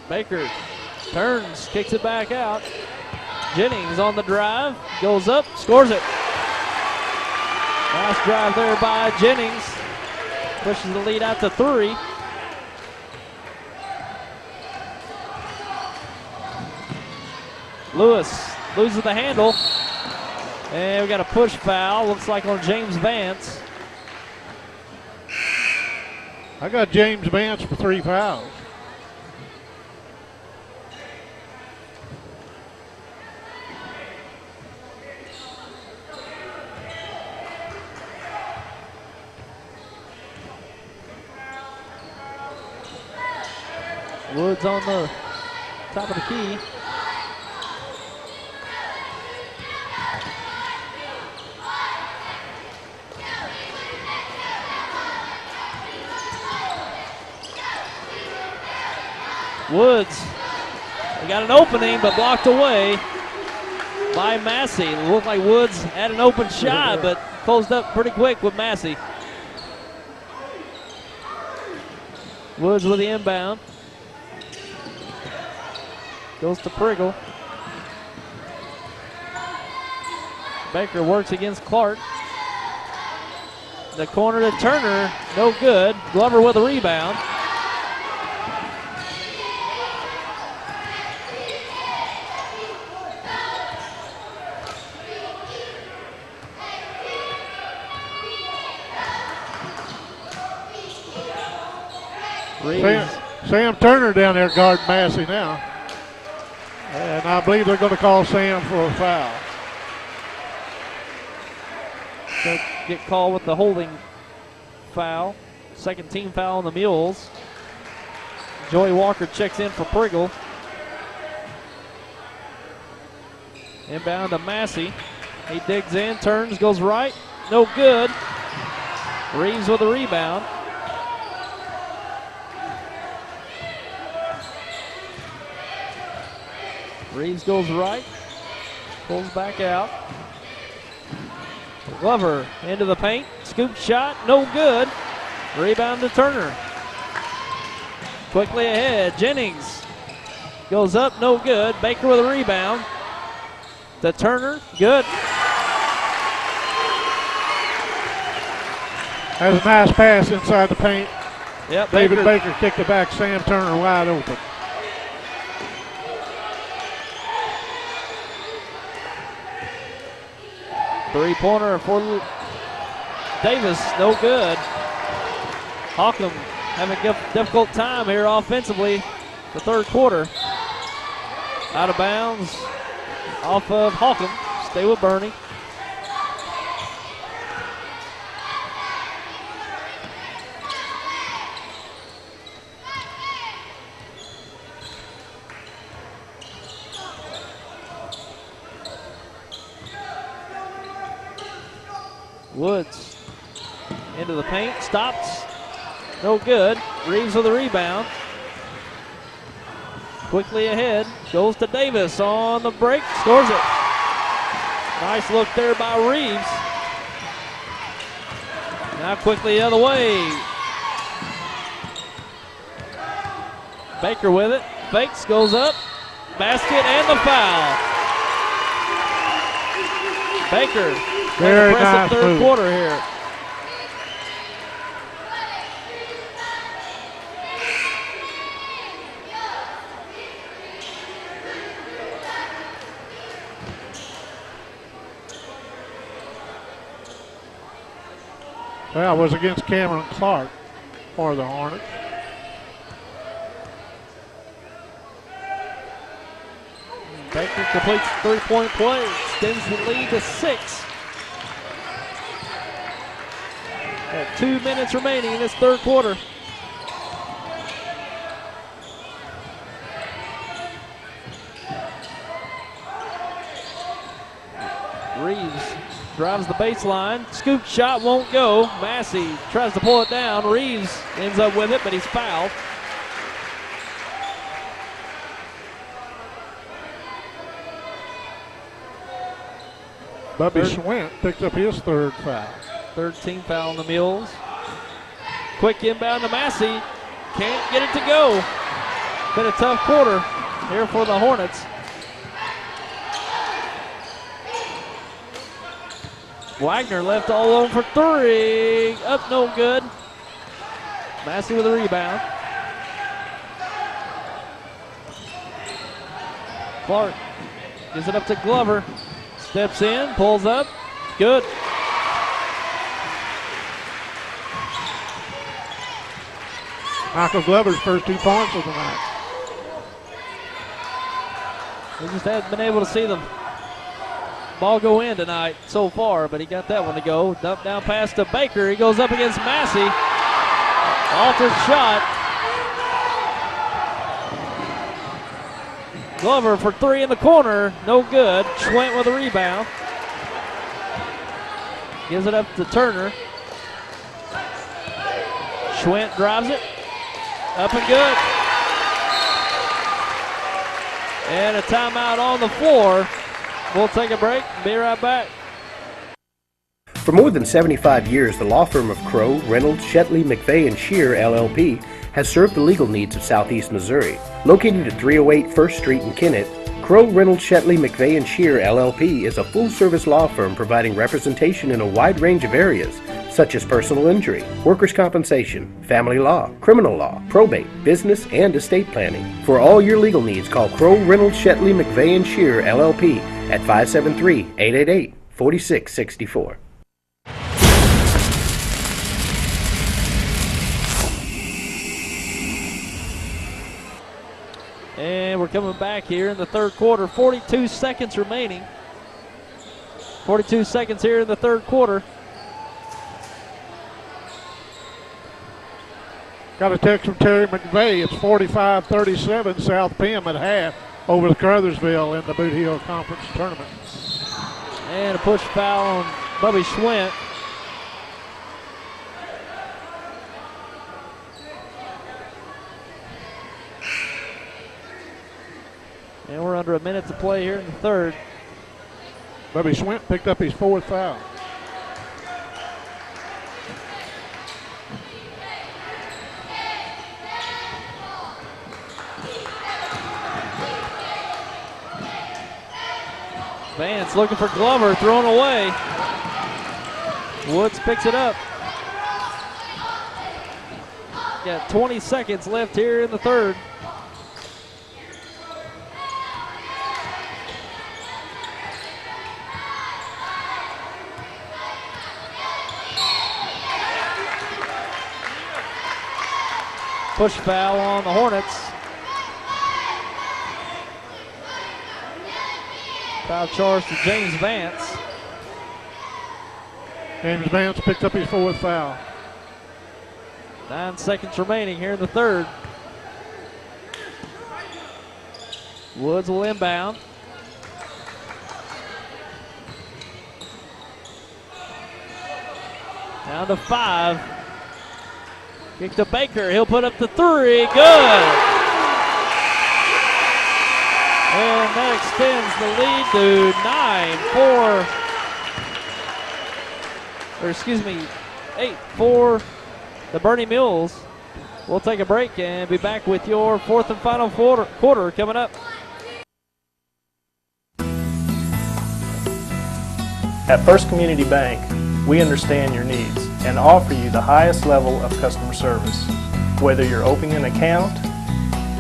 Baker turns, kicks it back out. Jennings on the drive, goes up, scores it. Nice drive there by Jennings. Pushes the lead out to three. Lewis loses the handle. And we got a push foul, looks like on James Vance. I got James Vance for 3 fouls. Woods on the top of the key. Woods, he got an opening but blocked away by Massey. It looked like Woods had an open shot but closed up pretty quick with Massey. Woods with the inbound. Goes to Pringle. Baker works against Clark. The corner to Turner, no good. Glover with a rebound. Sam Turner down there guarding Massey now. And I believe they're going to call Sam for a foul. They'll get called with the holding foul. Second team foul on the Mules. Joey Walker checks in for Pringle. Inbound to Massey. He digs in, turns, goes right. No good. Reeves with a rebound. Reeves goes right, pulls back out. Glover into the paint, scoop shot, no good. Rebound to Turner. Quickly ahead, Jennings goes up, no good. Baker with a rebound. To Turner, good. Has a nice pass inside the paint. Yep, David Baker kicked it back. Sam Turner wide open. Three-pointer for Davis, no good. Holcomb having a difficult time here offensively. The third quarter. Out of bounds off of Holcomb. Stay with Bernie. Woods into the paint, stops, no good. Reeves with a rebound. Quickly ahead, goes to Davis on the break, scores it. Nice look there by Reeves. Now quickly the other way. Baker with it, fakes, goes up, basket and the foul. Baker. Very impressive nice third move. quarter here. Well, it was against Cameron Clark for the Hornets. Baker completes the three-point play, extends the lead to 6. Got 2 minutes remaining in this third quarter. Reeves drives the baseline. Scoop shot won't go. Massey tries to pull it down. Reeves ends up with it, but he's fouled. Bubby Swint picks up his third foul. Third team foul on the Mules. Quick inbound to Massey. Can't get it to go. Been a tough quarter here for the Hornets. Wagner left all alone for three. Up, no good. Massey with a rebound. Clark gives it up to Glover. Steps in, pulls up. Good. Michael Glover's first 2 points of the night. We just haven't been able to see the ball go in tonight so far, but he got that one to go. Dump down pass to Baker. He goes up against Massey. Altered shot. Glover for three in the corner. No good. Schwent with a rebound. Gives it up to Turner. Schwent drives it. Up and good. And a timeout on the floor. We'll take a break and be right back. For more than 75 years, the law firm of Crow, Reynolds, Shetley, McVeigh, and Shear, LLP, has served the legal needs of Southeast Missouri. Located at 308 1st Street in Kennett, Crow, Reynolds, Shetley, McVeigh, and Shear, LLP is a full-service law firm providing representation in a wide range of areas, such as personal injury, workers' compensation, family law, criminal law, probate, business, and estate planning. For all your legal needs, call Crow, Reynolds, Shetley, McVeigh, and Shear, LLP at 573-888-4664. And we're coming back here in the third quarter. 42 seconds remaining. 42 seconds here in the third quarter. Got a text from Terry McVeigh. It's 45-37 South Pim at half over the Caruthersville in the Boot Hill Conference Tournament. And a push foul on Bubby Schwent. And we're under a minute to play here in the third. Bubby Schwent picked up his fourth foul. Vance looking for Glover, thrown away. Woods picks it up. Got 20 seconds left here in the third. Push foul on the Hornets. Foul charge to James Vance. James Vance picked up his fourth foul. 9 seconds remaining here in the third. Woods will inbound. Down to 5. Kick to Baker. He'll put up the 3. Good. And that extends the lead to 8-4 the Bernie Mules. We'll take a break and be back with your fourth and final quarter coming up. At First Community Bank, we understand your needs and offer you the highest level of customer service. Whether you're opening an account,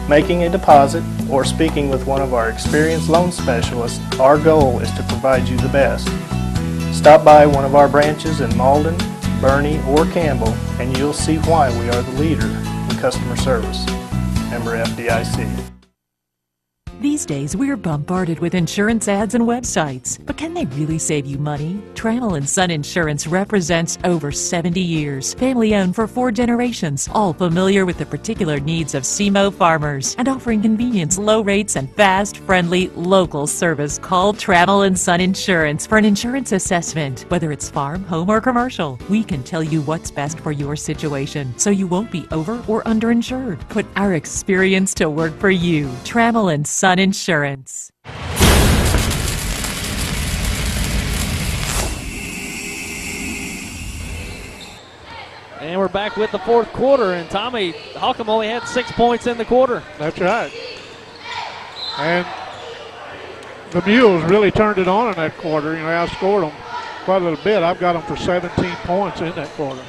making a deposit, or speaking with one of our experienced loan specialists, our goal is to provide you the best. Stop by one of our branches in Malden, Bernie, or Campbell, and you'll see why we are the leader in customer service. Member FDIC. These days, we're bombarded with insurance ads and websites. But can they really save you money? Trammell & Son Insurance represents over 70 years. Family-owned for 4 generations. All familiar with the particular needs of SEMO farmers. And offering convenience, low rates, and fast, friendly, local service. Call Trammell & Son Insurance for an insurance assessment. Whether it's farm, home, or commercial, we can tell you what's best for your situation, so you won't be over or underinsured. Put our experience to work for you. Trammell & Son Insurance. And we're back with the fourth quarter, and Tommy, Holcomb only had 6 points in the quarter. That's right. And the Mules really turned it on in that quarter. Outscored them quite a little bit. I've got them for 17 points in that quarter.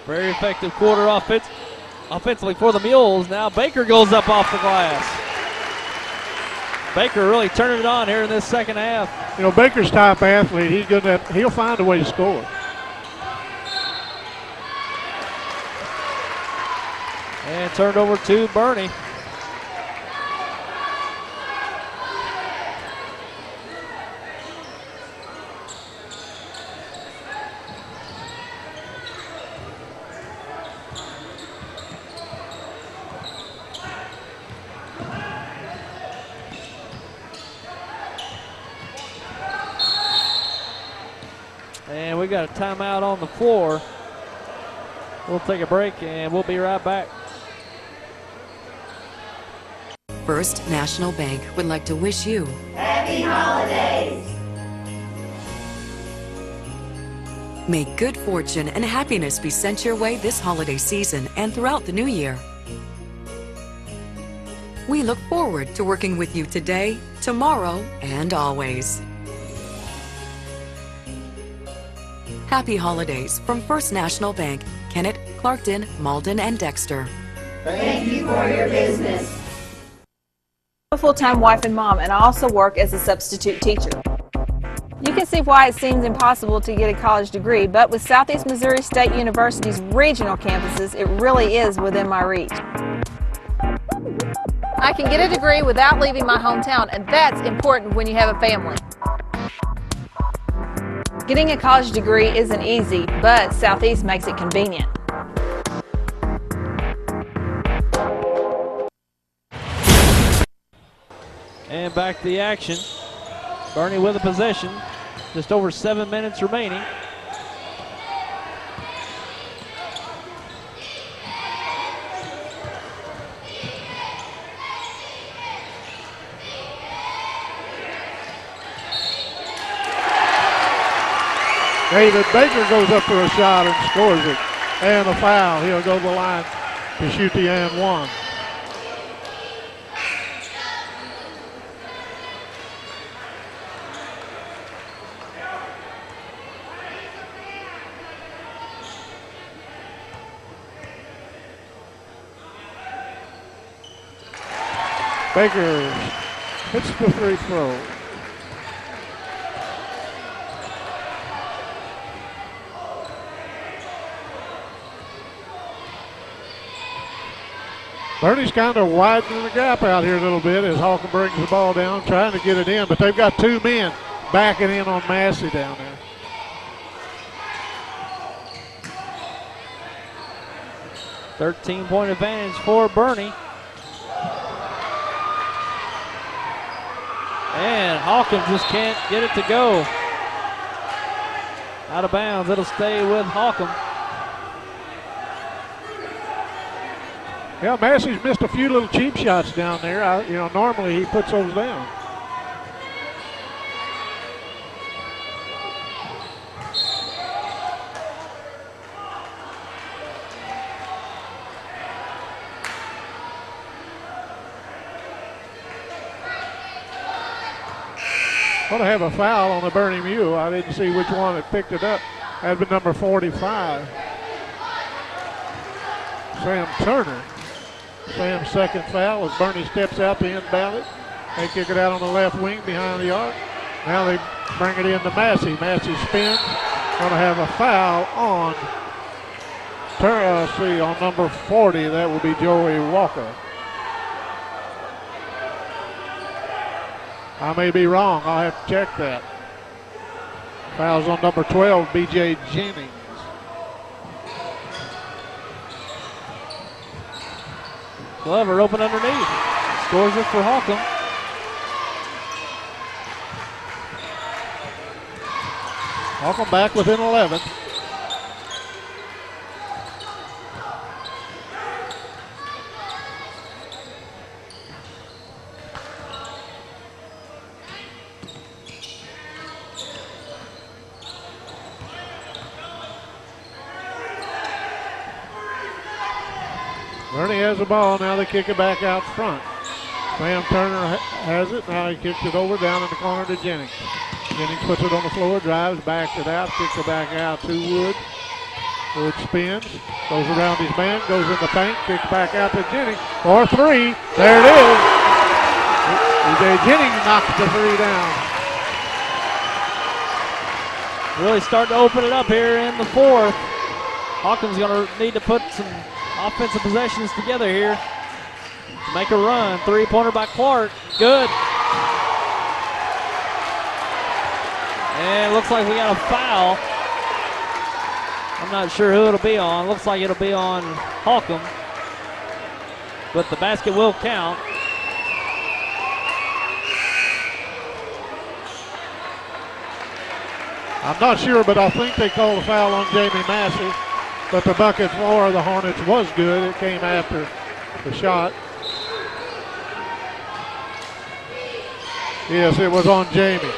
Very effective quarter offensively for the Mules. Now Baker goes up off the glass. Baker really turning it on here in this second half. Baker's type athlete. He'll find a way to score. And turned over to Bernie. And we got a timeout on the floor. We'll take a break and we'll be right back. First National Bank would like to wish you Happy holidays! May good fortune and happiness be sent your way this holiday season and throughout the new year. We look forward to working with you today, tomorrow, and always. Happy holidays from First National Bank, Kennett, Clarkton, Malden, and Dexter. Thank you for your business. I'm a full-time wife and mom, and I also work as a substitute teacher. You can see why it seems impossible to get a college degree, but with Southeast Missouri State University's regional campuses, it really is within my reach. I can get a degree without leaving my hometown, and that's important when you have a family. Getting a college degree isn't easy, but Southeast makes it convenient. And back to the action. Bernie with a possession. Just over 7 minutes remaining. David Baker goes up for a shot and scores it. And a foul. He'll go to the line to shoot the and one. Baker hits the free throw. Bernie's kind of widening the gap out here a little bit as Holcomb brings the ball down, trying to get it in, but they've got two men backing in on Massey down there. .13 advantage for Bernie. And Holcomb just can't get it to go. Out of bounds, it'll stay with Holcomb. Yeah, Massey's missed a few little cheap shots down there. Normally he puts those down. Going to have a foul on the Bernie Mule. I didn't see which one that picked it up. That'd been number 45. Sam Turner. Sam's second foul as Bernie steps out to inbound it. They kick it out on the left wing behind the arc. Now they bring it into Massey. Massey spins. Going to have a foul on on number 40. That will be Joey Walker. I may be wrong. I'll have to check that. Fouls on number 12, B.J. Jennings. Glover open underneath. Scores it for Holcomb. Holcomb back within 11. Bernie has the ball. Now they kick it back out front. Sam Turner has it. Now he kicks it over down in the corner to Jennings. Jennings puts it on the floor, drives, backs it out, kicks it back out to Wood. Wood spins, goes around his man, goes in the paint, kicks back out to Jennings for three. There it is. B.J. Jennings knocks the three down. Really starting to open it up here in the fourth. Hawkins going to need to put some offensive possessions together here to make a run. Three-pointer by Clark. Good. And it looks like we got a foul. I'm not sure who it'll be on. Looks like it'll be on Holcomb. But the basket will count. I'm not sure, but I think they called a foul on Jamie Massey. But the bucket for the Hornets was good. It came after the shot. Yes, it was on Jamie.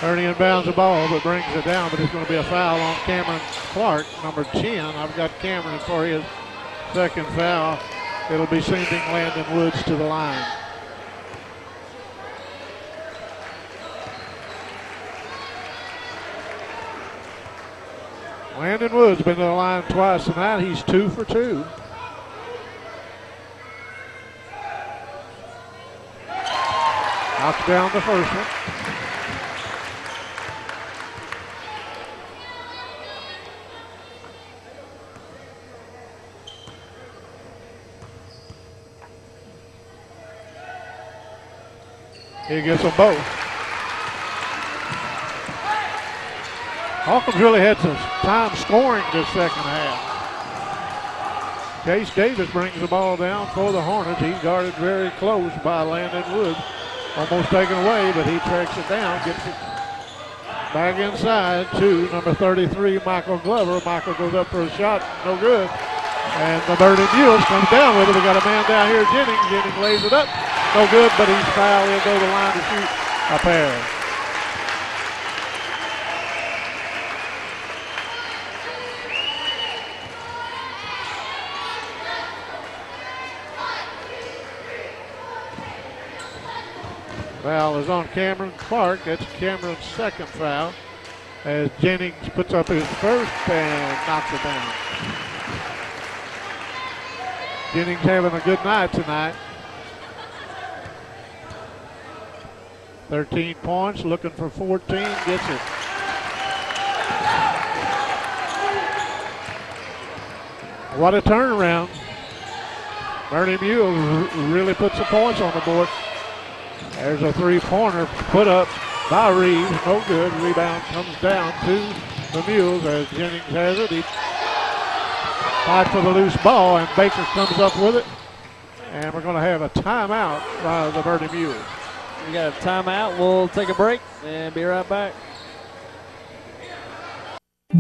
Ernie inbounds the ball, but brings it down, but it's going to be a foul on Cameron Clark, number 10. I've got Cameron for his second foul. It'll be sending Landon Woods to the line. Landon Woods been to the line twice tonight. He's 2 for 2. Knocks down the first one. He gets them both. Holcomb's really had some time scoring this second half. Case Davis brings the ball down for the Hornets. He's guarded very close by Landon Woods. Almost taken away, but he tracks it down, gets it back inside to number 33, Michael Glover. Michael goes up for a shot, no good. And the Bernie Mules comes down with it. We got a man down here, Jennings. Jennings lays it up, no good, but he's fouled. He'll go to the line to shoot a pair. Foul is on Cameron Clark. That's Cameron's second foul. as Jennings puts up his first and knocks it down. Jennings having a good night tonight. 13 points, looking for 14, gets it. What a turnaround. Bernie Mule really puts the points on the board. There's a three-pointer put up by Reeves, no good. Rebound comes down to the Mules as Jennings has it. He fights for the loose ball, and Baker comes up with it. And we're going to have a timeout by the Bernie Mules. We got a timeout. We'll take a break and be right back.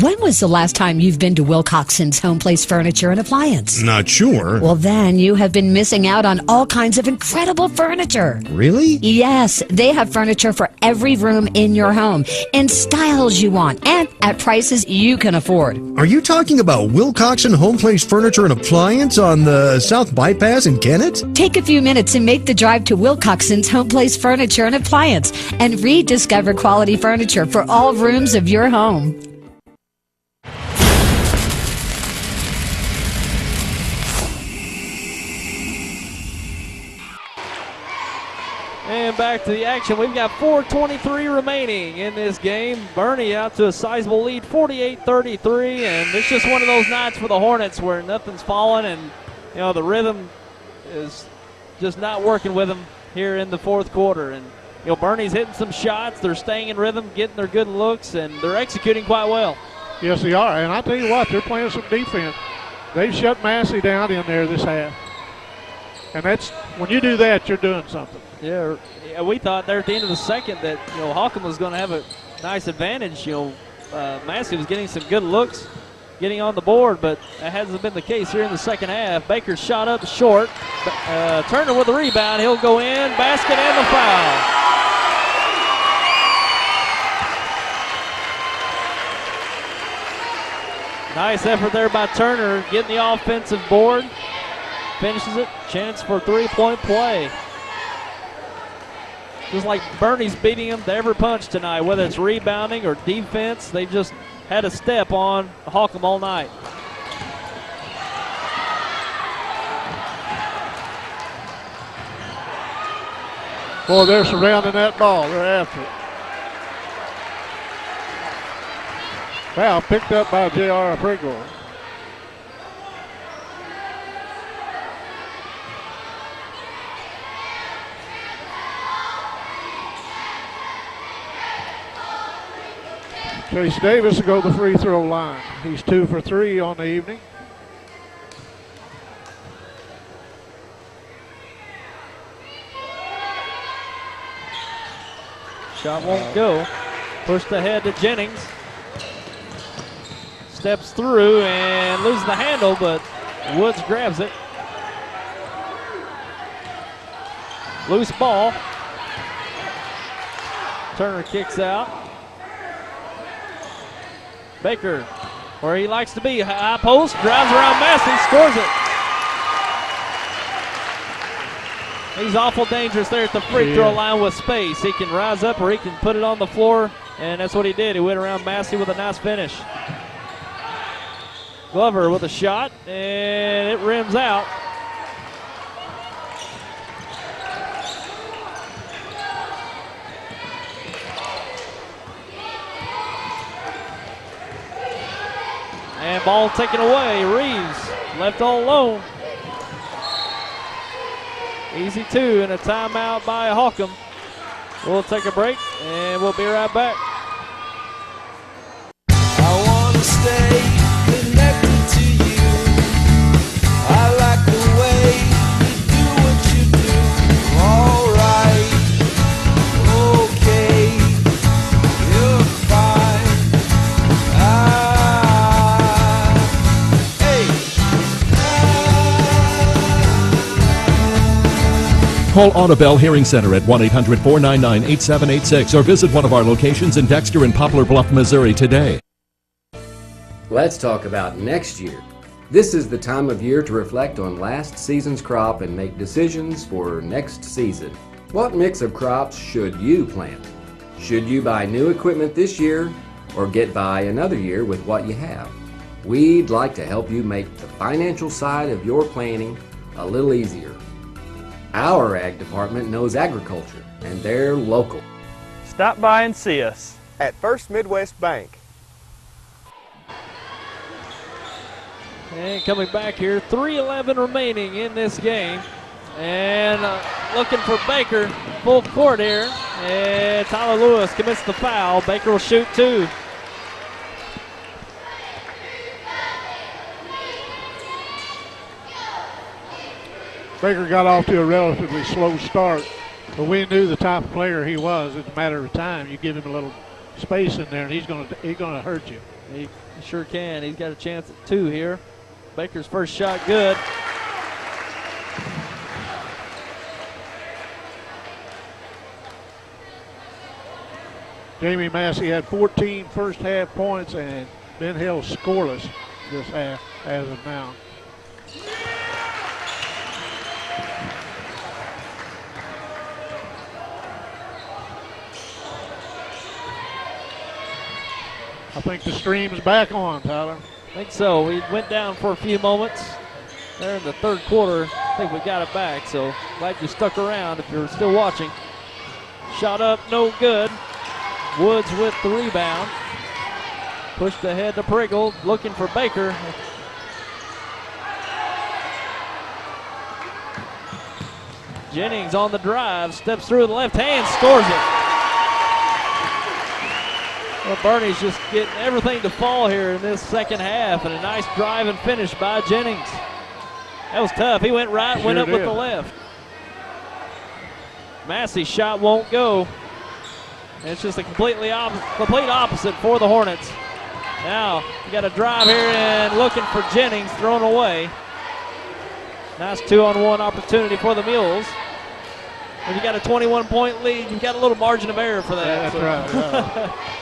When was the last time you've been to Wilcoxon's Home Place Furniture and Appliance? Not sure. Well, then you have been missing out on all kinds of incredible furniture. Really? Yes, they have furniture for every room in your home, in styles you want, and at prices you can afford. Are you talking about Wilcoxon Home Place Furniture and Appliance on the South Bypass in Kennett? Take a few minutes and make the drive to Wilcoxon's Home Place Furniture and Appliance and rediscover quality furniture for all rooms of your home. And back to the action. We've got 4:23 remaining in this game. Bernie out to a sizable lead, 48-33, and it's just one of those nights for the Hornets where nothing's falling, and the rhythm is just not working with them here in the fourth quarter. And Bernie's hitting some shots. They're staying in rhythm, getting their good looks, and they're executing quite well. Yes, they are. And I tell you what, they're playing some defense. They've shut Massey down in there this half. And that's when you do that, you're doing something. Yeah, we thought there at the end of the second that Holcomb was going to have a nice advantage. Massey was getting some good looks, getting on the board, but that hasn't been the case here in the second half. Baker's shot up short. Turner with the rebound. He'll go in, basket and the foul. Nice effort there by Turner, getting the offensive board. Finishes it. Chance for three-point play. Just like Bernie's beating him to every punch tonight, whether it's rebounding or defense. They just had a step on Holcomb all night. Boy, they're surrounding that ball. They're after it. Foul picked up by J.R. Prigor. Chase Davis will go to the free throw line. He's 2 for 3 on the evening. Shot won't go. Pushed ahead to Jennings. Steps through and loses the handle, but Woods grabs it. Loose ball. Turner kicks out. Baker, where he likes to be, high post, drives around Massey, scores it. He's awful dangerous there at the free throw line with space. He can rise up or he can put it on the floor, and that's what he did. He went around Massey with a nice finish. Glover with a shot, and it rims out. And ball taken away. Reeves left all alone. Easy two and a timeout by Holcomb. We'll take a break and we'll be right back. I wanna stay connected to you. I like the way you do what you do. Alright, okay, you're fine. Call Audubell Hearing Center at 1-800-499-8786 or visit one of our locations in Dexter and Poplar Bluff, Missouri today. Let's talk about next year. This is the time of year to reflect on last season's crop and make decisions for next season. What mix of crops should you plant? Should you buy new equipment this year or get by another year with what you have. We'd like to help you make the financial side of your planning a little easier. Our ag department knows agriculture, and they're local. Stop by and see us at First Midwest Bank. And coming back here, 3:11 remaining in this game. And looking for Baker, full court here. And Tyler Lewis commits the foul. Baker will shoot two. Baker got off to a relatively slow start, but we knew the type of player he was. It's a matter of time. You give him a little space in there, and he's going to hurt you. He sure can. He's got a chance at two here. Baker's first shot good. Jamie Massey had 14 first half points and been held scoreless this half as of now. I think the stream's back on, Tyler. I think so. We went down for a few moments there in the third quarter. I think we got it back, so glad you stuck around if you're still watching. Shot up, no good. Woods with the rebound. Pushed ahead to Priggle, looking for Baker. Jennings on the drive, steps through the left hand, scores it. Well, Bernie's just getting everything to fall here in this second half, and a nice drive and finish by Jennings. That was tough. He went right, went up with the left. Massey's shot won't go. And it's just a complete opposite for the Hornets. Now, you got a drive here and looking for Jennings, thrown away. Nice 2-on-1 opportunity for the Mules. When you got a 21-point lead, you've got a little margin of error for that. Yeah, that's right. Yeah.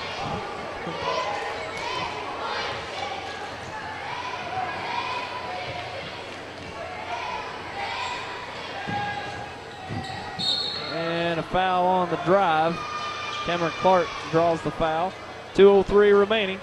And a foul on the drive. Cameron Clark draws the foul. 2:03 remaining.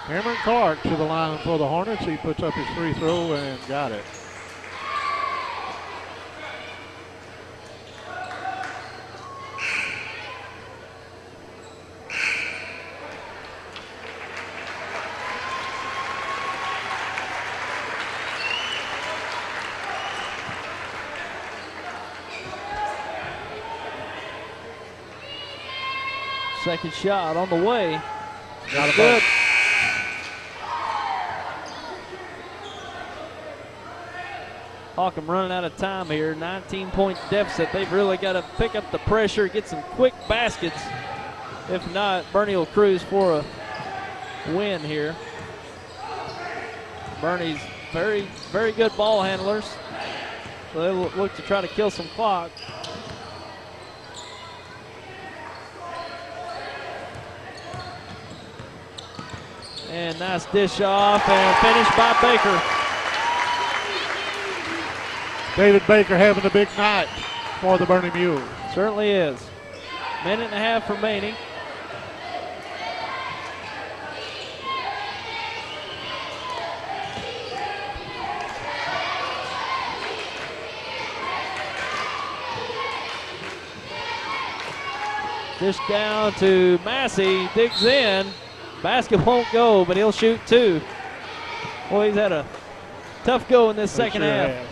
Cameron Clark to the line for the Hornets. He puts up his free throw and got it. Second shot on the way. Got it. Good. Holcomb running out of time here. 19-point deficit. They've really got to pick up the pressure, get some quick baskets. If not, Bernie will cruise for a win here. Bernie's very, very good ball handlers. So they'll look to try to kill some clock. And nice dish off and finished by Baker. David Baker having a big night for the Bernie Mules. Certainly is. Minute and a half remaining. Dish down to Massey, digs in. Basket won't go, but he'll shoot two. Boy, he's had a tough go in this second half.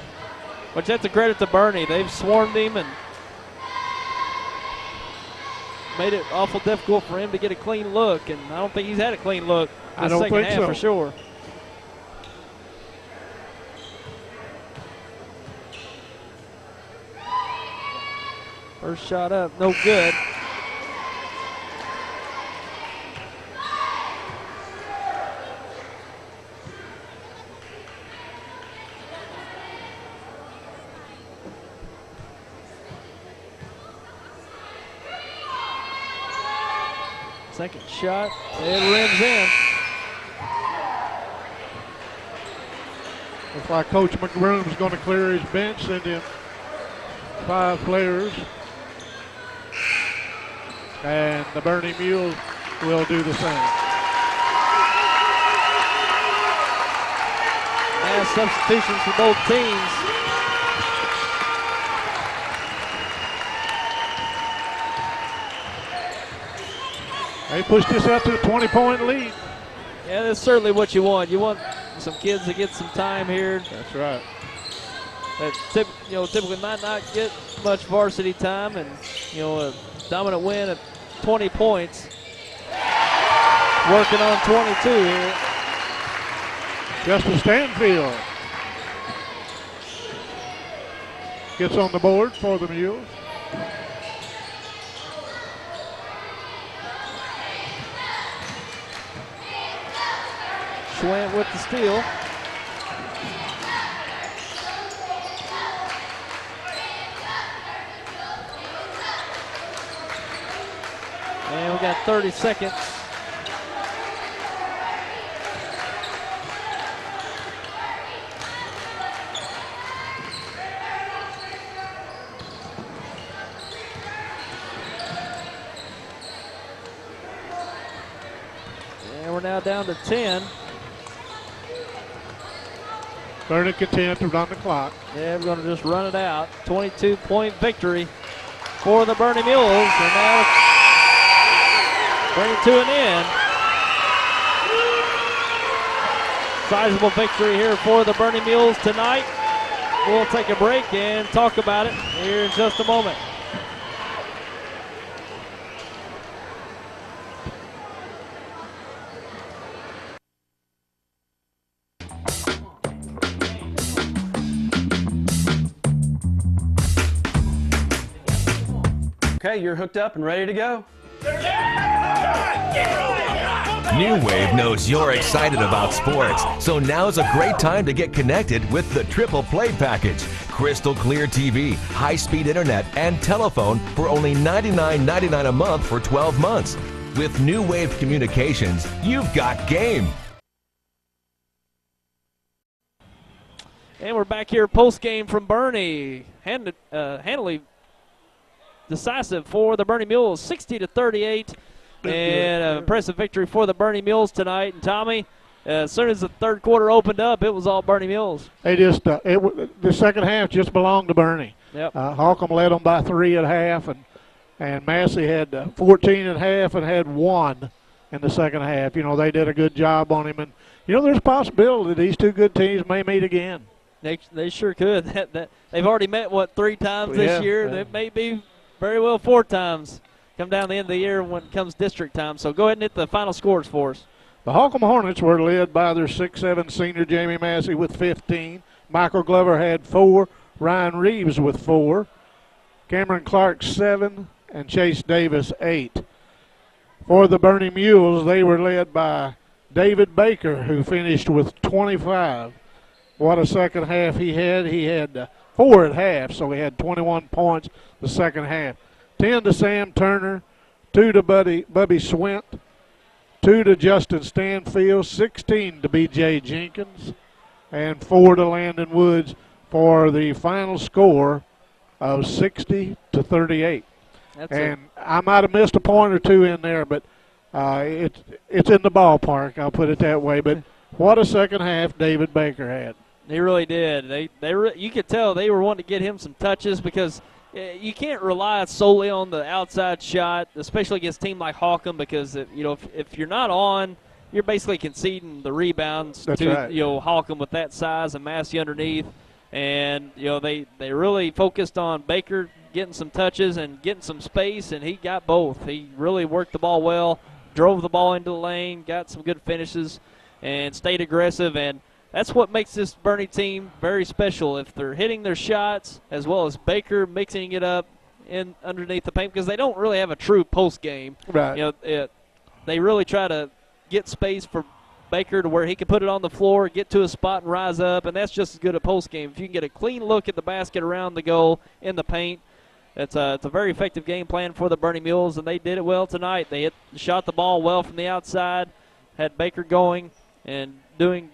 Which that's a credit to Bernie. They've swarmed him and made it awful difficult for him to get a clean look. And I don't think he's had a clean look this second half for sure. First shot up, no good. Second shot, it rims in. Looks like Coach McBroom's going to clear his bench, send in 5 players. And the Bernie Mules will do the same. Mass substitutions for both teams. They pushed this up to a 20-point lead. Yeah, that's certainly what you want. You want some kids to get some time here. That's right. That typically might not get much varsity time, and a dominant win at 20 points. Working on 22 here. Justin Stanfield gets on the board for the Mules. Schwant with the steal. And we got 30 seconds. And we're now down to 10. Bernie content to run the clock. Yeah, we're going to just run it out. 22-point victory for the Bernie Mules. And now bring it to an end. Sizable victory here for the Bernie Mules tonight. We'll take a break and talk about it here in just a moment. Okay, you're hooked up and ready to go. New Wave knows you're excited about sports, so now's a great time to get connected with the Triple Play Package. Crystal clear TV, high-speed internet, and telephone for only $99.99 a month for 12 months. With New Wave Communications, you've got game. And we're back here post-game from Bernie. Handily decisive for the Bernie Mules, 60-38. And an impressive victory for the Bernie Mules tonight. And Tommy, as soon as the third quarter opened up, it was all Bernie Mules. They just the second half just belonged to Bernie. Yep. Holcomb led them by 3 at half, and Massey had 14 at half and had 1 in the second half. They did a good job on him, and there's a possibility these two good teams may meet again. They sure could. They've already met 3 times this year. Yeah. It may be very well 4 times. Come down the end of the year when it comes district time. So go ahead and hit the final scores for us. The Holcomb Hornets were led by their 6'7" senior Jamie Massey with 15. Michael Glover had 4. Ryan Reeves with 4. Cameron Clark 7. And Chase Davis 8. For the Bernie Mules, they were led by David Baker, who finished with 25. What a second half he had. He had 4 at half, so he had 21 points the second half. 10 to Sam Turner, 2 to Bubby Swint, 2 to Justin Stanfield, 16 to B.J. Jenkins, and 4 to Landon Woods for the final score of 60-38. And I might have missed a point or 2 in there, but it's in the ballpark, I'll put it that way. But what a second half David Baker had. He really did. You could tell they were wanting to get him some touches because you can't rely solely on the outside shot, especially against a team like Holcomb, because if you're not on, you're basically conceding the rebounds That's to right. Holcomb with that size and Massey underneath. And they really focused on Baker getting some touches and getting some space, and he got both. He really worked the ball well, drove the ball into the lane, got some good finishes, and stayed aggressive. And that's what makes this Bernie team very special. If they're hitting their shots, as well as Baker mixing it up in underneath the paint, because they don't really have a true post game. Right. They really try to get space for Baker to where he can put it on the floor, get to a spot and rise up, and that's just as good a post game. If you can get a clean look at the basket around the goal in the paint, it's a very effective game plan for the Bernie Mules, and they did it well tonight. They shot the ball well from the outside, had Baker going and doing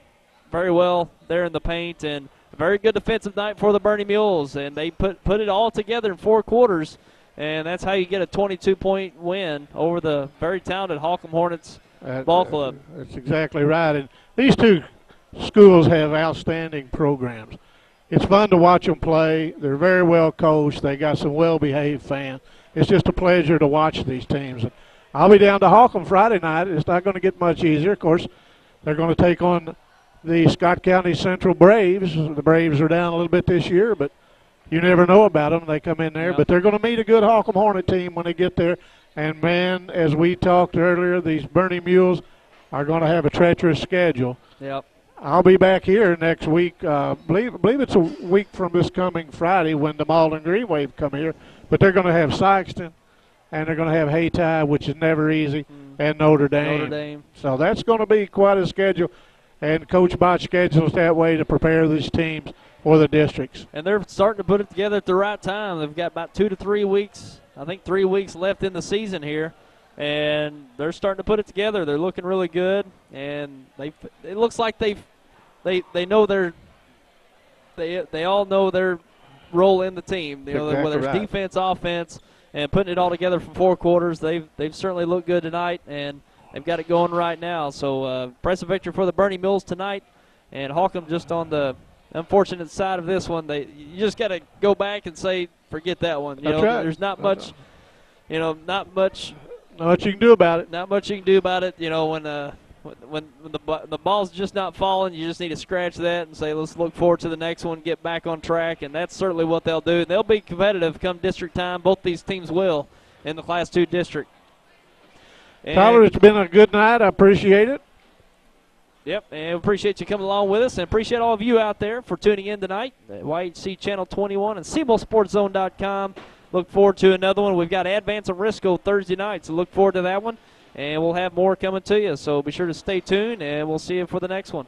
very well there in the paint, and a very good defensive night for the Bernie Mules, and they put it all together in 4 quarters, and that's how you get a 22-point win over the very talented Holcomb Hornets ball club. That's exactly right. And these two schools have outstanding programs. It's fun to watch them play. They're very well coached. They got some well-behaved fans. It's just a pleasure to watch these teams. I'll be down to Holcomb Friday night. It's not going to get much easier. Of course, they're going to take on the Scott County Central Braves. The Braves are down a little bit this year, but you never know about them. They come in there. Yep. But they're going to meet a good Holcomb Hornet team when they get there. And, man, as we talked earlier, these Bernie Mules are going to have a treacherous schedule. Yep. I'll be back here next week. Believe it's a week from this coming Friday when the Malden Green Wave come here. But they're going to have Sykeston, and they're going to have Hayti, which is never easy, and Notre Dame. So that's going to be quite a schedule. And Coach Bott schedules that way to prepare these teams for the districts. And they're starting to put it together at the right time. They've got about 2 to 3 weeks, I think 3 weeks left in the season here. And they're starting to put it together. They're looking really good. And it looks like they know they all know their role in the team. You know, exactly whether it's right. defense, offense, and putting it all together for 4 quarters. They've certainly looked good tonight, and they've got it going right now. So impressive victory for the Bernie Mules tonight. And Holcomb just on the unfortunate side of this one. You just got to go back and say, forget that one. You know, right. There's not much, not much. Not much you can do about it. Not much you can do about it. You know, when the ball's just not falling, you just need to scratch that and say, let's look forward to the next one, get back on track, and that's certainly what they'll do. They'll be competitive come district time. Both these teams will in the Class 2 district. And Tyler, it's been a good night. I appreciate it. Yep, and we appreciate you coming along with us, and appreciate all of you out there for tuning in tonight at YHC Channel 21 and SeaboldSportsZone.com. Look forward to another one. We've got Advance and Risco Thursday night, so look forward to that one. And we'll have more coming to you, so be sure to stay tuned, and we'll see you for the next one.